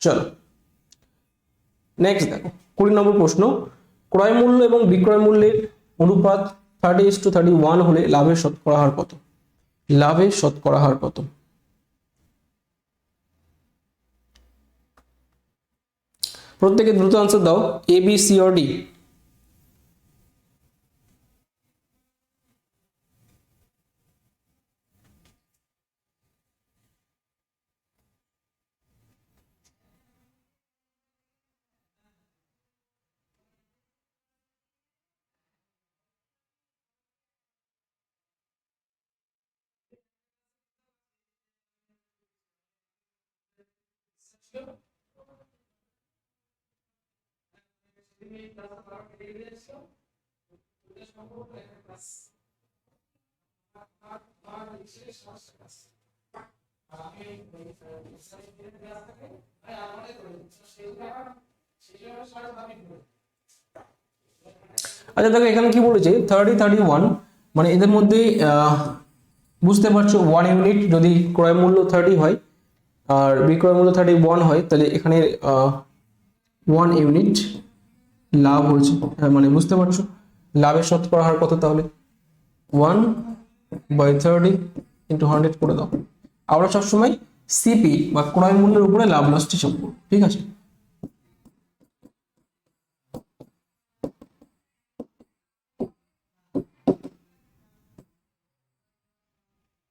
চলো নেক্সট দেখো 20 নম্বর প্রশ্ন, ক্রয় মূল্য এবং বিক্রয় মূল্যের অনুপাত 30:31 হলে লাভের শতকরা হার কত? লাভের শতকরা হার কত? প্রত্যেকে দ্রুত আনসার দাও, A B C or D. আচ্ছা দেখো এখানে কি বলেছে 30 31, মানে এদের মধ্যে বুঝতে পারছো 1 ইউনিট যদি ক্রয় মূল্য 30 হয় আর বিক্রয় মূল্য 31 হয়, তাহলে এখানে 1 ইউনিট লাভ হয়েছে। মানে বুঝতে পারছো লাভের শতকরা হার কত, তাহলে 1/30 × 100 করে দাও। আমরা সবসময় সিপি বা ক্রয় মূল্যের উপরে লাভ লসটি হিসাব করব, ঠিক আছে।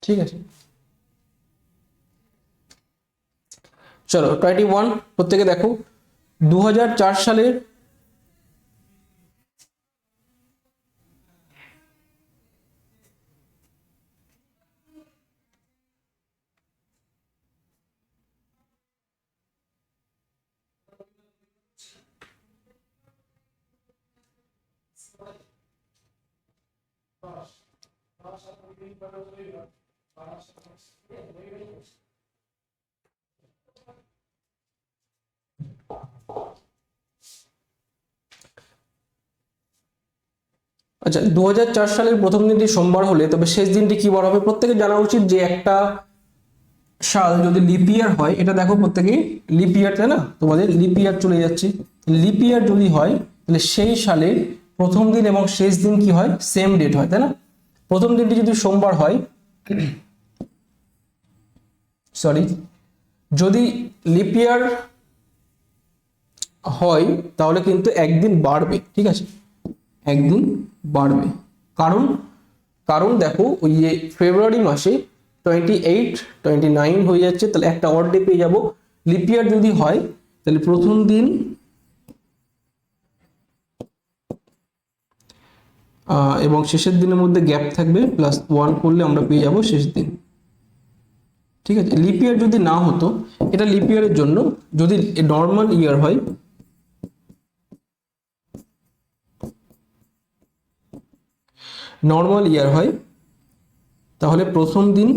ঠিক আছে, চলো 21 প্রত্যেকে দেখো 2004 সালের আচ্ছা 2004 সালের প্রথম দিনটি সোমবার হলে তবে শেষ দিনটি কি বার হবে? প্রত্যেকে জানা উচিত যে একটা সাল যদি লিপ ইয়ার হয়, এটা দেখো প্রত্যেকে লিপ ইয়ার, তাই না? তোমাদের লিপ ইয়ার চলে যাচ্ছে। লিপ ইয়ার যদি হয় তাহলে সেই সালের প্রথম দিন এবং শেষ দিন কি হয়? সেম ডেট হয়, তাই না? প্রথম দিনটি যদি সোমবার হয়, সরি, যদি লিপ ইয়ার হয় তাহলে কিন্তু একদিন বাড়বে, ঠিক আছে, একদিন বাড়বে। কারণ কারণ দেখো ওই যে ফেব্রুয়ারি মাসে 28 29 হয়ে যাচ্ছে, তাহলে একটা অড ডে পেয়ে যাবো। লিপ ইয়ার যদি হয় তাহলে প্রথম দিন এবং শেষের দিনের মধ্যে গ্যাপ থাকবে, +1 করলে আমরা পেয়ে যাব শেষ দিন, ঠিক আছে। লিপ ইয়ার যদি না হতো, এটা লিপ ইয়ারের জন্য, যদি নর্মাল ইয়ার হয়, নর্মাল ইয়ার হয় তাহলে প্রথম দিন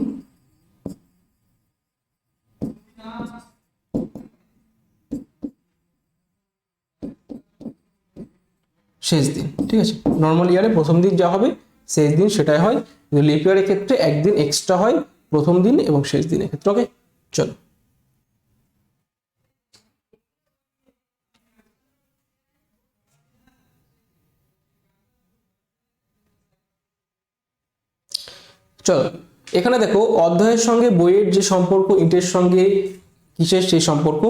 শেষ দিন, ঠিক আছে। নর্মাল ইয়ারে প্রথম দিন যা হবে শেষ দিন সেটাই হয়, কিন্তু লিপ ইয়ারের ক্ষেত্রে একদিন এক্সট্রা হয় প্রথম দিন এবং শেষ দিনের ক্ষেত্রে। ওকে, চলো চলো এখানে দেখো অধ্যায়ের সঙ্গে বইয়ের যে সম্পর্ক, ইটের সঙ্গে কিসের সেই সম্পর্ক।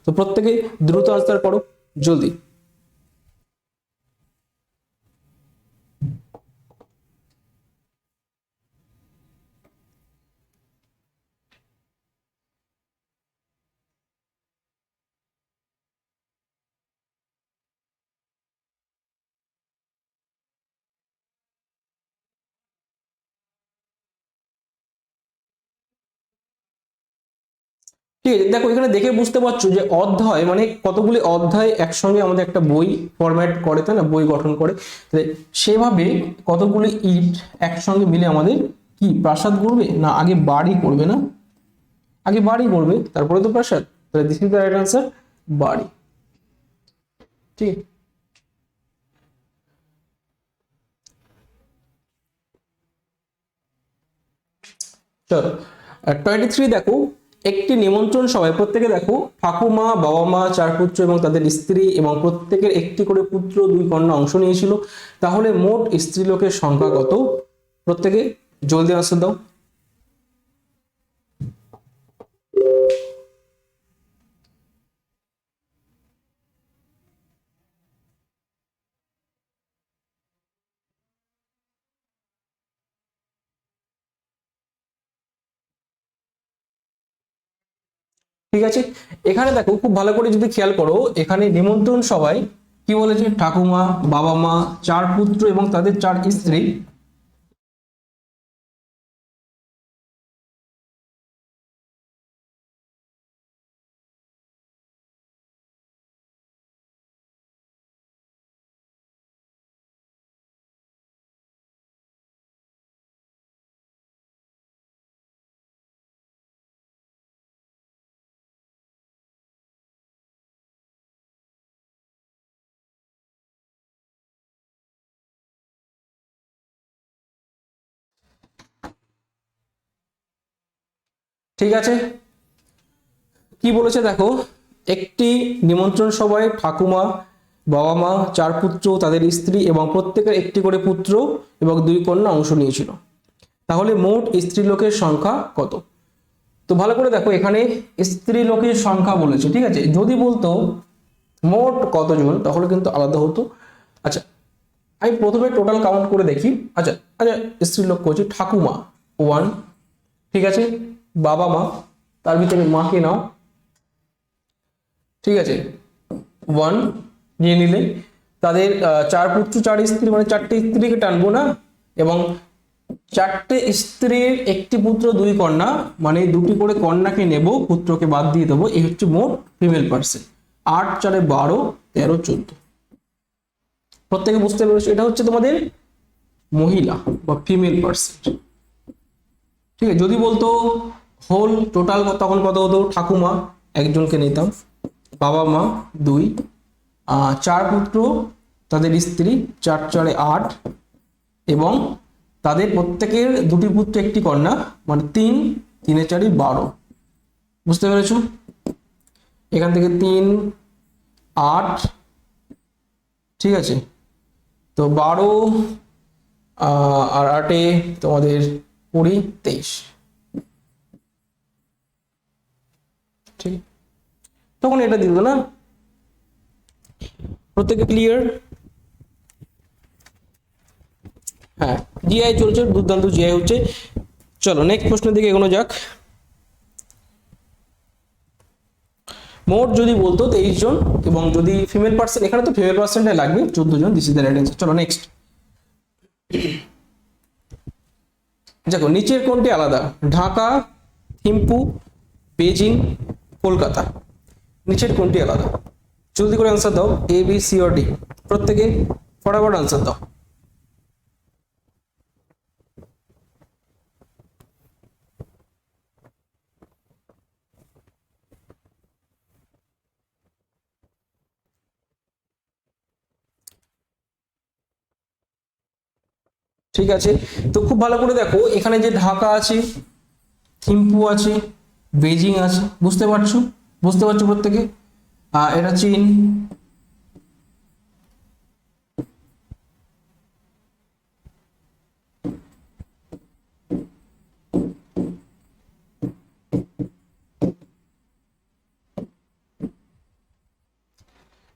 তো প্রত্যেকে দ্রুত আনসার করো, জলদি। ঠিক আছে, দেখো এখানে দেখে বুঝতে পারছো যে অধ্যায় মানে কতগুলি অধ্যায় একসঙ্গে আমাদের একটা বই ফরম্যাট করে, তাই না, বই গঠন করে। তাহলে সেভাবে কতগুলি ইট একসঙ্গে মিলে আমাদের কি প্রাসাদ গড়বে, না আগে বাড়ি করবে? না, আগে বাড়ি করবে তারপরে তো প্রাসাদ। তাহলে this is the right answer, বাড়ি। ঠিক, চলো 23 দেখো একটি নিমন্ত্রণ সভায়, প্রত্যেকে দেখো ঠাকুমা, বাবা মা, 4 পুত্র এবং তাদের স্ত্রী এবং প্রত্যেকের একটি করে পুত্র 2 কন্যা অংশ নিয়েছিল। তাহলে মোট স্ত্রীলোকের সংখ্যা কত? প্রত্যেকে জলদি আনসার দাও। ঠিক আছে, এখানে দেখো খুব ভালো করে যদি খেয়াল করো, এখানে নিমন্ত্রণ সভায় কি বলেছে? ঠাকুমা, বাবা মা, 4 পুত্র এবং তাদের 4 স্ত্রী। ঠিক আছে, কি বলেছে দেখো, একটি নিমন্ত্রণ সভায় ঠাকুমা, বাবা মা, 4 পুত্র, তাদের স্ত্রী এবং প্রত্যেকের একটি করে পুত্র এবং 2 কন্যা অংশ নিয়েছিল। তাহলে মোট স্ত্রীলোকের সংখ্যা কত? তো ভালো করে দেখো, এখানে স্ত্রী লোকের সংখ্যা বলেছে, ঠিক আছে। যদি বলতো মোট কতজন তাহলে কিন্তু আলাদা হতো। আচ্ছা, আমি প্রথমে টোটাল কাউন্ট করে দেখি। আচ্ছা আচ্ছা, স্ত্রী লোক করছি, ঠাকুমা 1, ঠিক আছে, বাবা মা, তার ভিতরে মাকে নাও, ঠিক আছে, 1 নিয়ে নিলে, তাদের 4 পুত্র 4 স্ত্রী, মানে 4টে স্ত্রীকে টানবো না, এবং 4টে স্ত্রীর একটি পুত্র 2 কন্যা, মানে 2টি করে কন্যাকে নেব, পুত্রকে বাদ দিয়ে দেবো। এই হচ্ছে মোট ফিমেল পার্সন। 8 4 12 13 14। প্রত্যেকে বুঝতে পেরেছো, এটা হচ্ছে তোমাদের মহিলা বা ফিমেল পার্সন। ঠিক আছে, যদি বলতো হোল টোটাল তখন কত হতো? ঠাকুমা একজনকে নিতাম, বাবা মা 2, 4 পুত্র, তাদের স্ত্রী 4 4 8, এবং তাদের প্রত্যেকের 2টি পুত্র 1টি কন্যা, মানে 3 3 4 12। বুঝতে পেরেছো? এখান থেকে 3 8, ঠিক আছে, তো 12 আর 8-এ তোমাদের 20 23। ঠিক, তখন এটা দিল না। প্রত্যেকে ক্লিয়ার? হ্যাঁ, জিআই চলছে, দুর্দান্ত জিআই হচ্ছে। চলো নেক্সট প্রশ্নের দিকে এগোনো যাক। মোট যদি বলতো 23 জন, এবং যদি ফিমেল পার্সন, এখানে তো ফিমেল পার্সনটাই লাগবে, 14 জন। This is the right answer. চলো নেক্সট। দেখো নিচের কোনটি আলাদা? ঢাকা, থিম্পু, বেজিং, কলকাতা। নিচের কোনটি আলাদা? জলদি করে আনসার দাও, A B C or D. প্রত্যেকে ফটাফট আনসার দাও। ঠিক আছে, তো খুব ভালো করে দেখো, এখানে যে ঢাকা আছে, থিম্পু আছে, বেজিং আছে, বুঝতে পারছো? বুঝতে পারছো প্রত্যেকে? এটা চীন।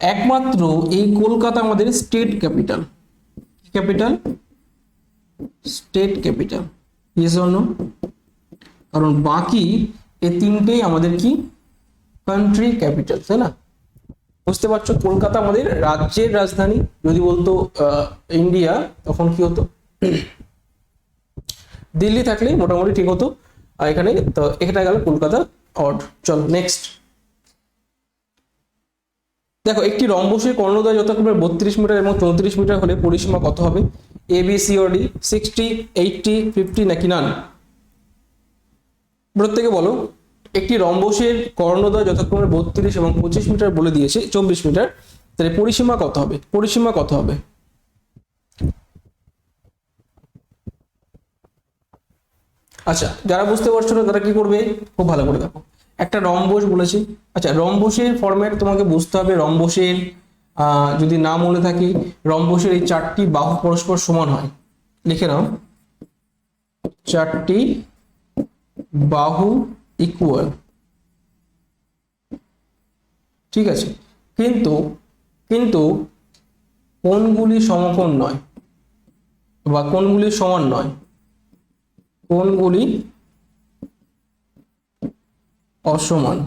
একমাত্র এই কলকাতা আমাদের state capital. Capital, state capital, yes or no? কারণ বাকি এই 3টেই আমাদের কি কান্ট্রি ক্যাপিটাল, তাই না? বুঝতে পারছো, কলকাতা আমাদের রাজ্যের রাজধানী। যদি বলতো ইন্ডিয়া, তখন কি হতো? দিল্লি থাকলেই মোটামুটি ঠিক হতো। আর এখানে তো এটা গেল কলকাতা অড। চলো নেক্সট। দেখো একটি রম্বসের কর্ণদ্বয় যথাক্রমে 32 মিটার এবং 34 মিটার হলে পরিসীমা কত হবে? এ বি সি ও ডি, 60, 80, 50 নাকি নান? প্রত্যেকে বলো। একটি রম্বসের কর্ণদ্বয় যথাক্রমে 32 এবং 25 মিটার বলে দিয়েছে, 24 মিটার, তাহলে পরিসীমা কত হবে? পরিসীমা কত হবে? আচ্ছা, যারা বুঝতে পারছো না তারা কি করবে? খুব ভালো করে দেখো, একটা রম্বস বলেছি। আচ্ছা, রম্বসের ফরম্যাট তোমাকে বুঝতে হবে। রম্বসের যদি না মনে থাকি, রম্বসের এই 4টি বাহু পরস্পর সমান হয়। লিখে নাও, 4টি বাহু ইকুয়াল, ঠিক আছে, কিন্তু কিন্তু কোণগুলি সমকোণ নয়, বা কোণগুলি সমান নয়, কোণগুলি অসমান।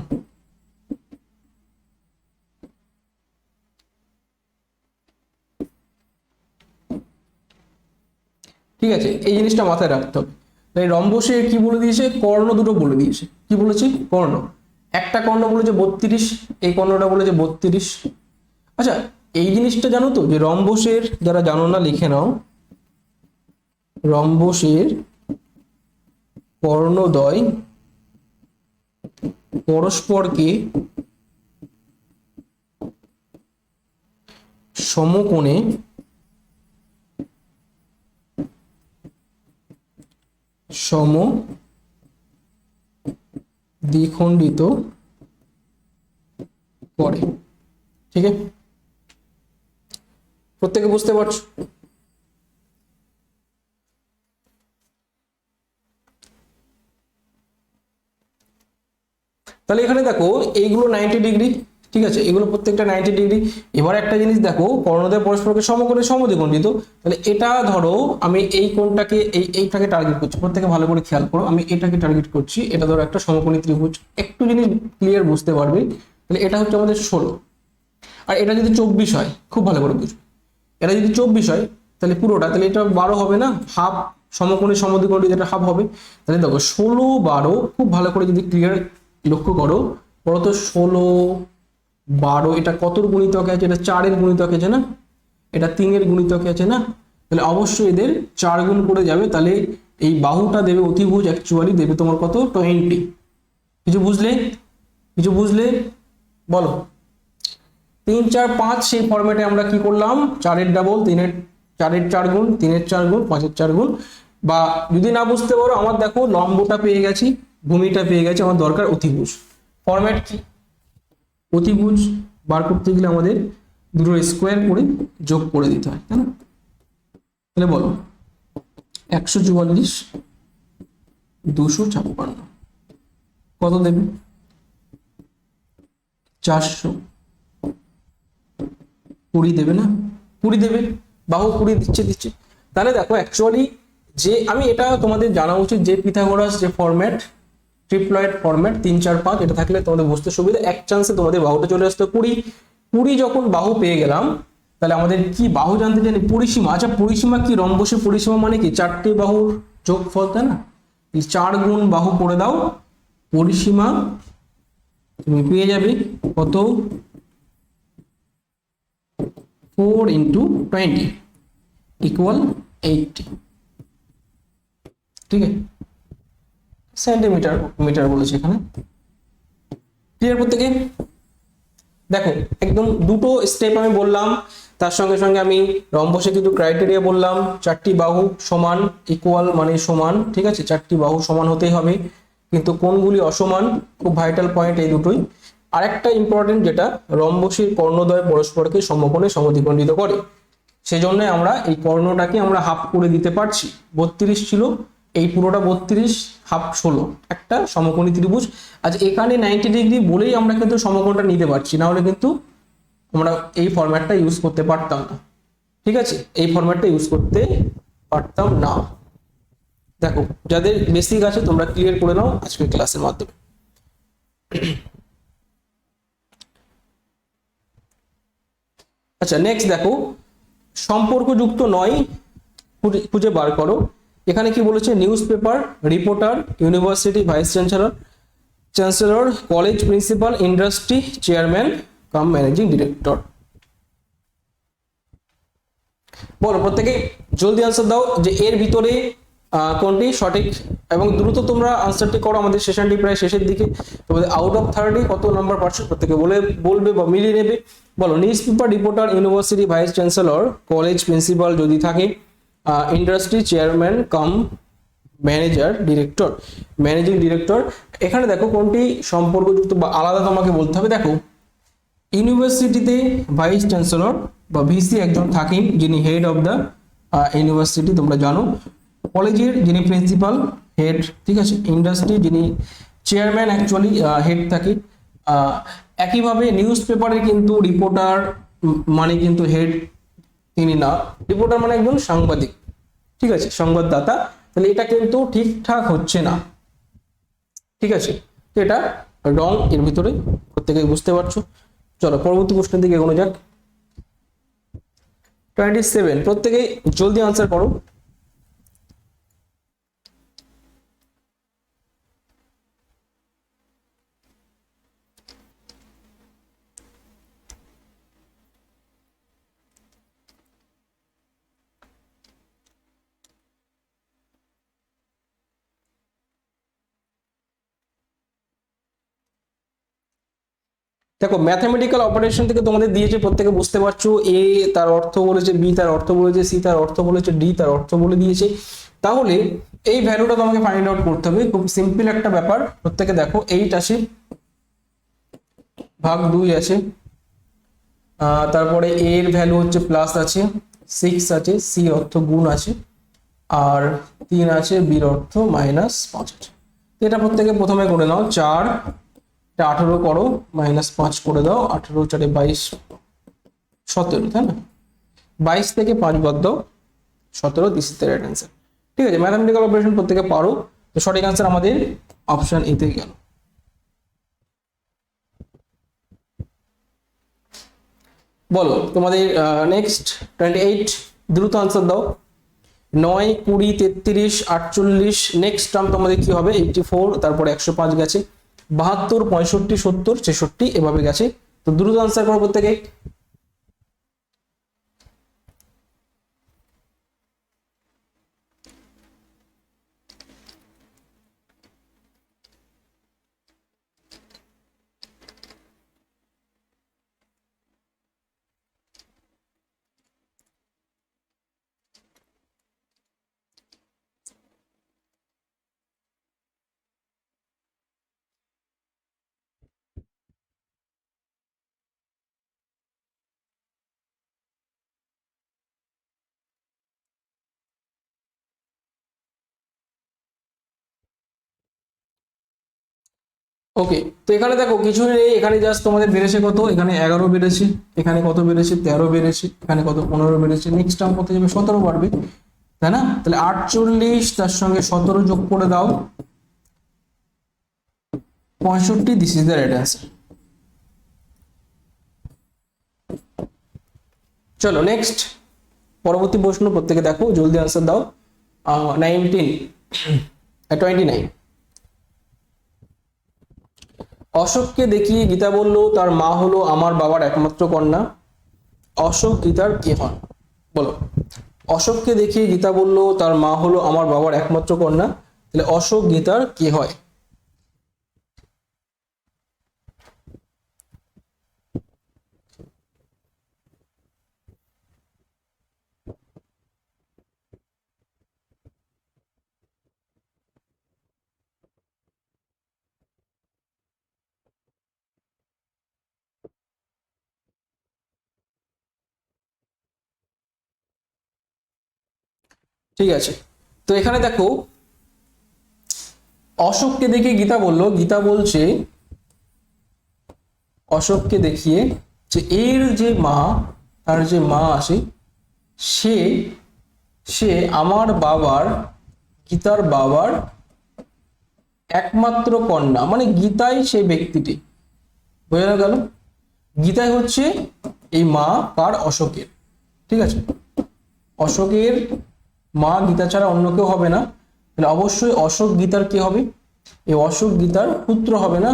ঠিক আছে, এই জিনিসটা মাথায় রাখতে হবে। তাই রম্বসে কি বলে দিয়েছে? কর্ণ দুটো বলে দিয়েছে। কি বলেছে? কর্ণ। একটা কর্ণ বলেছে 32, এই কর্ণটা বলেছে 32। আচ্ছা, এই জিনিসটা জানো তো যে রম্বসের, যারা জানো না লিখে নাও, রম্বসের কর্ণদ্বয় পরস্পরকে সমকোণে দ্বিখণ্ডিত করে। ঠিক আছে, প্রত্যেকে বুঝতে পারছো? তাহলে এখানে দেখো এইগুলো 90 ডিগ্রি, ঠিক আছে, এগুলো প্রত্যেকটা 90 ডিগ্রি। এবার একটা জিনিস দেখো, কর্ণদ্বয় পরস্পরকে সমকোণে সমদ্বিখণ্ডিত। তাহলে এটা ধরো আমি এই কোণটাকে এইটাকে টার্গেট করছি, প্রত্যেকে ভালো করে খেয়াল করো, আমি এটাকে টার্গেট করছি, এটা ধরো একটা সমকোণী ত্রিভুজ, একটু জিনিস ক্লিয়ার বুঝতে পারবে। তাহলে এটা হচ্ছে আমাদের 16, আর এটা যদি 24 হয়, খুব ভালো করে বুঝবে, এটা যদি 24 হয় তাহলে পুরোটা, তাহলে এটা 12 হবে না, হাফ, সমকোণী সমদ্বিখণ্ডিত এটা হাফ হবে। তাহলে দেখো 16 12, খুব ভালো করে যদি ক্লিয়ার লক্ষ্য করো, বলো তো 16 12 এটা কতর গুণিতকে আছে? এটা 4 এর গুণিতকে আছে না, এটা 3 এর গুণিতকে আছে না, তাহলে অবশ্যই এদের 4 গুণ করে যাবে। তাহলে এই বাহুটা দেবে, অতিভুজ অ্যাকচুয়ালি দেবে তোমার কত? 20। কিছু বুঝলে? কিছু বুঝলে বলো। 3 4 5 সেই ফরম্যাটে আমরা কি করলাম, 4 এর ডাবল, 3 এর 4 এর 4 গুণ, 3 এর 4 গুণ, 5 এর 4 গুণ। বা যদি না বুঝতে পারো, আমার দেখো লম্বটা পেয়ে গেছি, ভূমিটা পেয়ে গেছি, আমার দরকার অতিভুজ। ফরম্যাট কি? অতিভুজ বার করতে গেলে আমাদের দুটো স্কোয়ার করে যোগ করে দিতে হয়, তাই না? তাহলে বলো 144 256 কত দেবে? 420 দেবে না? 20 দেবে, বাহু 20 দিচ্ছে। তাহলে দেখো অ্যাকচুয়ালি যে আমি এটা তোমাদের জানা উচিত যে পিথাগোরাস যে ফরম্যাট, ট্রিপ্লয়েড ফরম্যাট 3 4 5, এটা থাকলে তোমাদের বুঝতে সুবিধা। এক চান্সে তোমাদের বাহুটা চলে আসতো 20 যখন বাহু পেয়ে গেলাম, তাহলে আমাদের কি বাহু জানতে জানি? পরিসীমা। আচ্ছা পরিসীমা কি? রম্বসের পরিসীমা মানে কি? 4টে বাহুর যোগফল, তাই না? 4 গুণ বাহু করে দাও, পরিসীমা তুমি পেয়ে যাবে কত? 4 × 20 ইকুয়াল 80। ঠিক আছে, সেন্টিমিটার মিটার বলেছে এখানে। ক্লিয়ার প্রত্যেকে? দেখো একদম দুটো স্টেপ আমি বললাম, তার সঙ্গে সঙ্গে আমি রম্বসে কিন্তু ক্রাইটেরিয়া বললাম, 4টি বাহু সমান ইকুয়াল মানে সমান, ঠিক আছে, 4টি বাহু সমান হতেই হবে, কিন্তু কোণগুলি অসমান, খুব ভাইটাল পয়েন্ট এই দুটোই। আরেকটা ইম্পর্টেন্ট যেটা, রম্বসের কর্ণদ্বয় পরস্পরকে সমকোণে সমদ্বিখণ্ডিত করে, সেজন্য আমরা এই কর্ণটাকে আমরা হাফ করে দিতে পারছি। 32 ছিল, এই পুরোটা 32, হাফ 16, একটা সমকোণী ত্রিভুজ। আজ এখানে 90 ডিগ্রি বলেই আমরা কিন্তু সমকোণটা নিতে পারছি, না হলে কিন্তু আমরা এই ফরম্যাটটা ইউজ করতে পারতাম না। ঠিক আছে, এই ফরম্যাটটা ইউজ করতে পারতাম না। দেখো যাদের বেসিক আছে তোমরা ক্লিয়ার করে নাও আজকের ক্লাসের মাধ্যমে। আচ্ছা নেক্সট দেখো, সম্পর্কযুক্ত নয় খুঁজে বার করো। এখানে কি বলেছে? News paper, reporter, university vice chancellor, college principal, industry chairman কাম ম্যানেজিং ডিরেক্টর। বলো প্রত্যেকে জলদি আনসার দাও যে এর ভিতরে কোনটি সঠিক, এবং দ্রুত তোমরা আনসারটি করো, আমাদের সেশনটি প্রায় শেষের দিকে। তোমাদের আউট অফ 30 কত নাম্বার পাচ্ছ প্রত্যেকে বলবে বা মিলিয়ে নেবে। বলো news paper, reporter, university vice chancellor, college principal যদি থাকে, ইন্ডাস্ট্রি চেয়ারম্যান কাম ম্যানেজিং ডিরেক্টর। এখানে দেখো কোনটি সম্পর্কযুক্ত বা আলাদা তোমাকে বলতে হবে। দেখো ইউনিভার্সিটিতে ভাইস চ্যান্সেলর বা ভিসি একজন থাকেন, যিনি হেড অফ দ্য ইউনিভার্সিটি, তোমরা জানো। কলেজের যিনি প্রিন্সিপাল, হেড, ঠিক আছে। ইন্ডাস্ট্রি যিনি চেয়ারম্যান, অ্যাকচুয়ালি হেড থাকে। একইভাবে নিউজ পেপারে কিন্তু রিপোর্টার মানে কিন্তু হেড তিনি না, রিপোর্টার মানে একজন সাংবাদিক, ঠিক আছে, সংবাদদাতা। তাহলে এটা কিন্তু ঠিকঠাক হচ্ছে না, ঠিক আছে, তো এটা রং এর ভিতরে, প্রত্যেকে বুঝতে পারছো। চলো পরবর্তী প্রশ্নের দিকে এগোনো যাক। 27, প্রত্যেকে জলদি আনসার করো। দেখো ম্যাথমেটিক্যাল অপারেশন থেকে তোমাদের দিয়েছে, প্রত্যেকে বুঝতে পারছো, এ তার অর্থ বলেছে, বি তার অর্থ বলেছে, সি তার অর্থ বলেছে, ডি তার অর্থ বলে দিয়েছে। তাহলে এই ভ্যালুটা তোমাকে ফাইন্ড আউট করতে হবে, খুব সিম্পল একটা ব্যাপার। প্রত্যেকে দেখো 8 আছে ভাগ 2 আছে, তারপরে এ এর ভ্যালু হচ্ছে প্লাস আছে, 6 আছে, সি অর্থ গুণ আছে, আর 3 আছে, বির অর্থ -5 আছে। এটা প্রত্যেকে প্রথমে করে নাও, 4 18 করো, -5 করে দাও, 18 4 22 17, তাই না? 22 থেকে 5 বাদ দাও 17, this is the right answer. ঠিক আছে, ম্যাথমেটিক্যাল অপারেশন প্রত্যেকে পারো, তো সঠিক অ্যান্সার আমাদের অপশন এ তে গেল। বলো তোমাদের নেক্সট 28, দ্রুত আনসার দাও। 9 20 33 48, নেক্সট টার্ম তোমাদের কি হবে? 84, তারপরে 105 গেছে, 72 65 70 66 এভাবে গেছে। তো দ্রুত আনসার করো প্রত্যেকে। ওকে, তো এখানে দেখো কিছু নেই, এখানে জাস্ট তোমাদের বেড়েছে কত, এখানে 11 বেড়েছে, এখানে কত বেড়েছে 13 বেড়েছে, এখানে কত 15 বেড়েছে, নেক্সট টার্ম কত যাবে 17 বাড়বে, তাই না? তাহলে 48 তার সঙ্গে 17 যোগ করে দাও 65, this is the right answer. চলো নেক্সট পরবর্তী প্রশ্ন, প্রত্যেকে দেখো জলদি আনসার দাও। 29। অশোককে দেখিয়ে গীতা বলল তার মা হলো আমার বাবার একমাত্র কন্যা। অশোক গীতার কে হন? বলো। অশোককে দেখিয়ে গীতা বলল তার মা হলো আমার বাবার একমাত্র কন্যা, তাহলে অশোক গীতার কে হয়? ঠিক আছে, তো এখানে দেখো অশোককে দেখিয়ে গীতা বলল, গীতা বলছে অশোককে দেখিয়ে যে এর যে মা, তার যে মা আছে সে সে আমার বাবার, গীতার বাবার একমাত্র কন্যা, মানে গীতাই সেই ব্যক্তিটি। বোঝা গেল? গীতাই হচ্ছে এই মা কার? অশোকের। ঠিক আছে, অশোকের মা গীতা ছাড়া অন্য কেউ হবে না, তাহলে অবশ্যই অশোক গীতার কি হবে? এই অশোক গীতার পুত্র হবে না?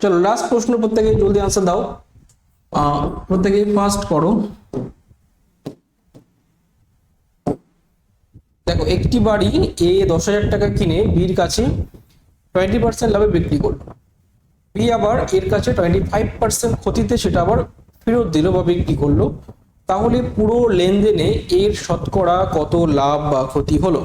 চলো লাস্ট প্রশ্ন, প্রত্যেকে জলদি আনসার দাও। প্রত্যেকে ফার্স্ট করো। দেখো একটি বাড়ি এ 10,000 টাকা কিনে বির কাছে 20% লাভে বিক্রি করলো, বি আবার এর কাছে 25% ক্ষতিতে সেটা আবার ফেরত দিল বা বিক্রি করলো, তাহলে পুরো লেনদেনে এর শতকরা কত লাভ বা ক্ষতি হলো?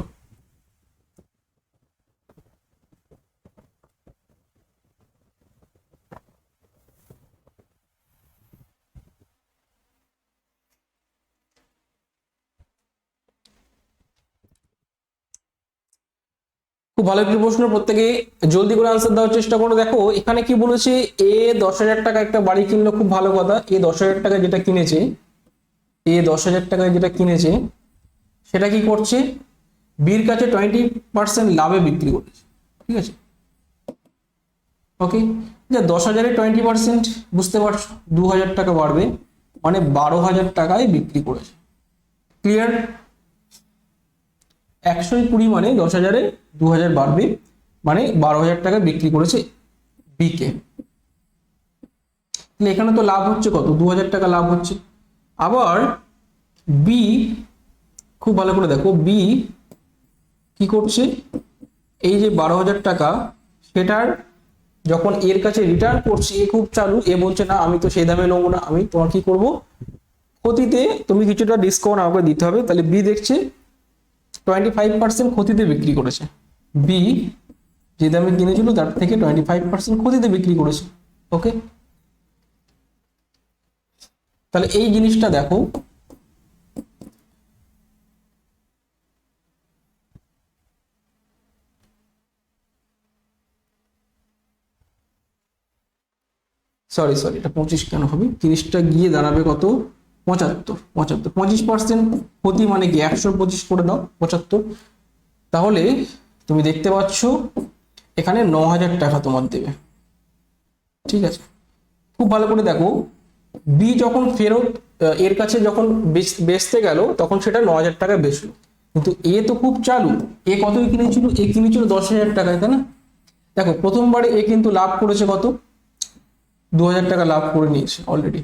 খুব ভালো একটি প্রশ্ন, প্রত্যেকে জলদি করে আনসার দেওয়ার চেষ্টা করো। দেখো এখানে কি বলেছে, এ 10,000 টাকা একটা বাড়ি কিনলো, খুব ভালো কথা। এ 10,000 টাকা যেটা কিনেছে, এ 10,000 টাকায় যেটা কিনেছে সেটা কি করছে? বির কাছে 20% লাভে বিক্রি করেছে। ঠিক আছে, ওকে, যে 10,000-এ 20% বুঝতে পারছো, 2,000 টাকা বাড়বে, মানে 12,000 টাকায় বিক্রি করেছে। ক্লিয়ার? 120 মানে 10,000-এ 2,000 বাড়বে, মানে 12,000 টাকা বিক্রি করেছে বিকে। তাহলে এখানে তো লাভ হচ্ছে কত, 2000 টাকা লাভ হচ্ছে। আবার বি, খুব ভালো করে দেখো, বি কি করছে, এই যে 12,000 টাকা সেটার যখন এর কাছে রিটার্ন করছে, এ খুব চালু, এ বলছে না আমি তো সেই দামে নেবো না, আমি তোমার কি করব, ক্ষতিতে তুমি কিছুটা ডিসকাউন্ট আমাকে দিতে হবে। তাহলে বি দেখছে 25% ক্ষতিতে বিক্রি করেছে, বি যে দামে কিনেছিল তার থেকে 25% ক্ষতিতে বিক্রি করেছে। ওকে, তাহলে এই জিনিসটা দেখো, সরি এটা 25 কেন হবে, 30টা গিয়ে দাঁড়াবে কত, 75, 25% ক্ষতি মানে কি 125 করে দাও 75। তাহলে তুমি দেখতে পাচ্ছ এখানে 9,000 টাকা তোমার দেবে। ঠিক আছে, খুব ভালো করে দেখো, বি যখন ফেরত এর কাছে যখন বেচতে গেল তখন সেটা 9,000 টাকায় বেচলো, কিন্তু এ তো খুব চালু, এ কত কিনেছিল, এ কিনেছিল 10,000 টাকায়, তাই না? দেখো প্রথমবারে এ কিন্তু লাভ করেছে কত, 2,000 টাকা লাভ করে নিয়েছে অলরেডি।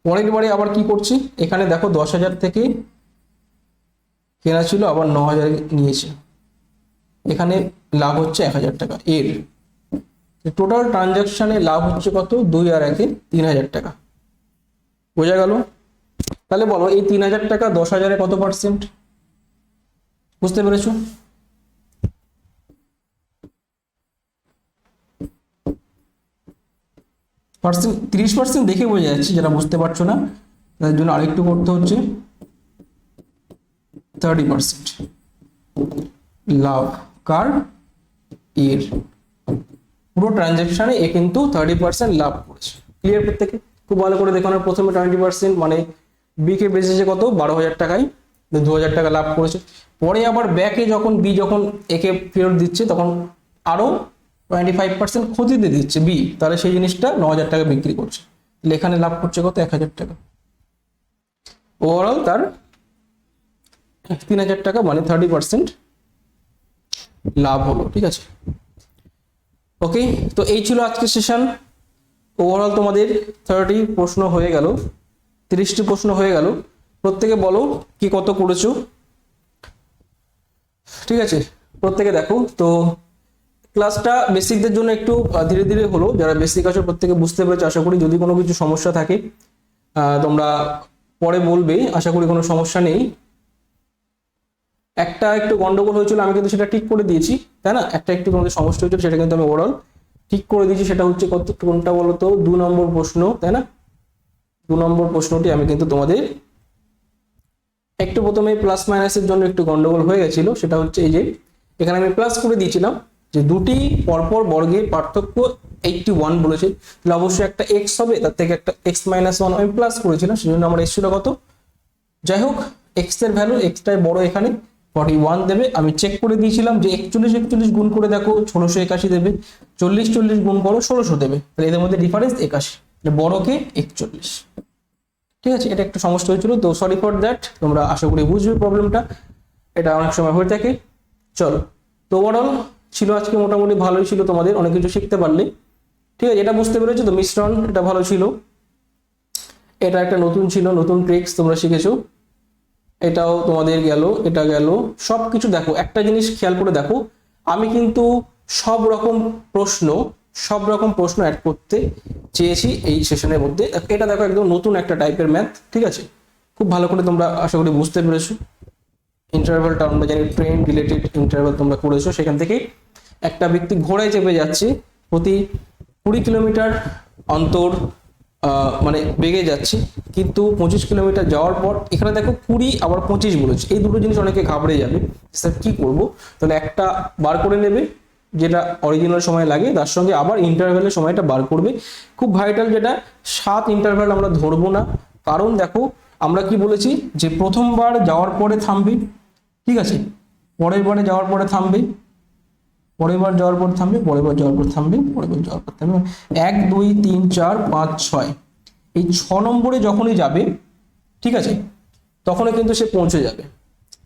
পরের বারে আবার কি করছে, এখানে দেখো 10,000 থেকে কেনা ছিল, আবার 9,000 নিয়েছে, এখানে লাভ হচ্ছে 1,000 টাকা এর। টোটাল ট্রানজাকশনে লাভ হচ্ছে কত, 2 আর 1 3,000 টাকা। বোঝা গেল? তাহলে বলো এই 3,000 টাকা 10,000-এ কত পার্সেন্ট, বুঝতে পেরেছো? পার্সেন্ট 30% দেখে বোঝা যাচ্ছে, যেটা বুঝতে পারছো না তার জন্য আরেকটু করতে হচ্ছে, 30% লাভ কার, এর। পুরো ট্রানজাকশনে এ কিন্তু 30% লাভ করেছে। ক্লিয়ার? প্রত্যেকে খুব ভালো করে দেখো না, প্রথমে 20% মানে বি কে বেচেছে কত, 12,000 টাকায়, 2,000 টাকা লাভ করেছে। পরে আবার ব্যাকে যখন বি যখন একে ফেরত দিচ্ছে তখন আরো 25% ক্ষতিতে দিচ্ছে বি, তাহলে সেই জিনিসটা 9,000 টাকা বিক্রি করছে, তাহলে এখানে লাভ করছে কত, 1,000 টাকা। ওভারঅল তার 3,000 টাকা মানে 30% লাভ হলো। ঠিক আছে, ওকে, তো এই ছিল আজকের সেশন। ওভারঅল তোমাদের 30 প্রশ্ন হয়ে গেল, 30টি প্রশ্ন হয়ে গেল। প্রত্যেকে বলো কি কত করেছো। ঠিক আছে, প্রত্যেকে দেখো। তো ক্লাসটা বেসিকদের জন্য একটু ধীরে ধীরে হলো, যারা বেসিক আছে প্রত্যেকে বুঝতে পেরেছো আশা করি। যদি কোনো কিছু সমস্যা থাকে তোমরা পরে বলবে, আশা করি কোনো সমস্যা নেই। একটা একটু গন্ডগোল হয়েছিল, আমি কিন্তু সেটা ঠিক করে দিয়েছি, তাই না? একটা একটু তোমাদের সমস্যা হয়েছিল, সেটা কিন্তু আমি ওভারঅল ঠিক করে দিয়েছি। সেটা হচ্ছে কোনটা বলো তো, 2 নম্বর প্রশ্ন, তাই না? 2 নম্বর প্রশ্নটি আমি কিন্তু তোমাদের একটু প্রথমে প্লাস মাইনাসের জন্য একটু গন্ডগোল হয়ে গেছিল। সেটা হচ্ছে এই যে এখানে আমি প্লাস করে দিয়েছিলাম যে দুটি পরপর বর্গের পার্থক্য 81 বলেছে, তাহলে অবশ্যই একটা এক্স হবে, তার থেকে একটা এক্স মাইনাস 1 আমি প্লাস করেছিলাম, সেজন্য আমার এসেছিল কত। যাই হোক, এক্স এর ভ্যালু এক্সটাই বড়, এখানে 41 দেবে। আমি চেক করে দিয়েছিলাম যে 41 গুণ করে দেখো 1681 দেবে, 40 গুণ করো 1600 দেবে, তাহলে এদের মধ্যে ডিফারেন্স 81, বড়কে 41। ঠিক আছে, এটা একটু সমস্যা হয়েছিল, তো সরি ফর দ্যাট। তোমরা আশা করি বুঝবে প্রবলেমটা, এটা অনেক সময় হয়ে থাকে। চলো, তো ওভারঅল ছিল আজকে মোটামুটি ভালোই ছিল, তোমাদের অনেক কিছু শিখতে পারলে। ঠিক আছে, এটা বুঝতে পেরেছো তো, মিশ্রণ এটা ভালো ছিল, এটা একটা নতুন ছিল, নতুন ট্রিক্স তোমরা শিখেছো, এটাও তোমাদের গেল, এটা গেল। সবকিছু দেখো, একটা জিনিস খেয়াল করে দেখো, আমি কিন্তু সব রকম প্রশ্ন অ্যাড করতে চেয়েছি এই সেশনের মধ্যে। এটা দেখো একদম নতুন একটা টাইপের ম্যাথ। ঠিক আছে, খুব ভালো করে তোমরা আশা করি বুঝতে পেরেছো। ইন্টারভ্যালটা আমরা জানি ট্রেন রিলেটেড ইন্টারভ্যাল তোমরা করেছো, সেখান থেকে একটা ব্যক্তি ঘোড়ায় চেপে যাচ্ছে, প্রতি 20 কিলোমিটার অন্তর মানে বেগে যাচ্ছে, কিন্তু 25 কিলোমিটার যাওয়ার পর এখানে দেখো 20 আবার 25 বলেছে, এই দুটো জিনিস অনেকে ঘাবড়ে যাবে, স্যার কি করব। তাহলে একটা বার করে নেবে যেটা অরিজিনাল সময় লাগে, তার সঙ্গে আবার ইন্টারভ্যালের সময়টা বার করবে। খুব ভাইটাল যেটা, 7 ইন্টারভ্যাল আমরা ধরবো না, কারণ দেখো আমরা কি বলেছি যে প্রথমবার যাওয়ার পরে থামবে, ঠিক আছে, পরের বারে যাওয়ার পরে থামবে, পরের বার যাওয়ার পর থামবে, পরের বার যাওয়ার পর থামবে, পরের বার যাওয়ার পর থামবে, 1 2 3 4 5 6, এই 6 নম্বরে যখনই যাবে, ঠিক আছে, তখনই কিন্তু সে পৌঁছে যাবে।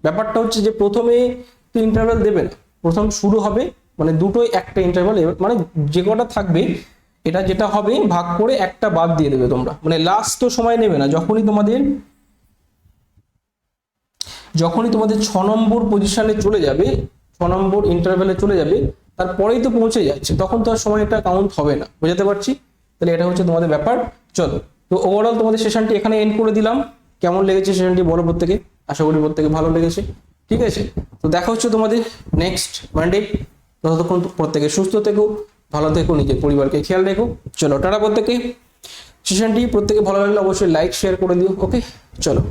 ব্যাপারটা হচ্ছে যে প্রথমে তো ইন্টারভ্যাল দেবে না, প্রথম শুরু হবে মানে দুটোই একটা ইন্টারভ্যাল, মানে যে কটা থাকবে এটা যেটা হবে ভাগ করে একটা বাদ দিয়ে দেবে তোমরা, মানে লাস্ট তো সময় নেবে না, যখনই তোমাদের 6 নম্বর পজিশনে চলে যাবে, 6 নম্বর ইন্টারভ্যালে চলে যাবে, তারপরেই তো পৌঁছে যাচ্ছে, তখন তো আর সময়টা কাউন্ট হবে না। বুঝতে পারছি? তাহলে এটা হচ্ছে তোমাদের ব্যাপার। চলো, তো ওভারঅল তোমাদের সেশনটি এখানে এন্ড করে দিলাম। কেমন লেগেছে সেশনটি বলো প্রত্যেকে, আশা করি প্রত্যেকে ভালো লেগেছে। ঠিক আছে, তো দেখা হচ্ছে তোমাদের নেক্সট মানডে। ততক্ষণ প্রত্যেকে সুস্থ থেকো, ভালো থেকো, নিজের পরিবারকে খেয়াল রেখো। চলো টাটা প্রত্যেকে। সেশনটি প্রত্যেকে ভালো লাগলে অবশ্যই লাইক শেয়ার করে দিও। ওকে, চলো।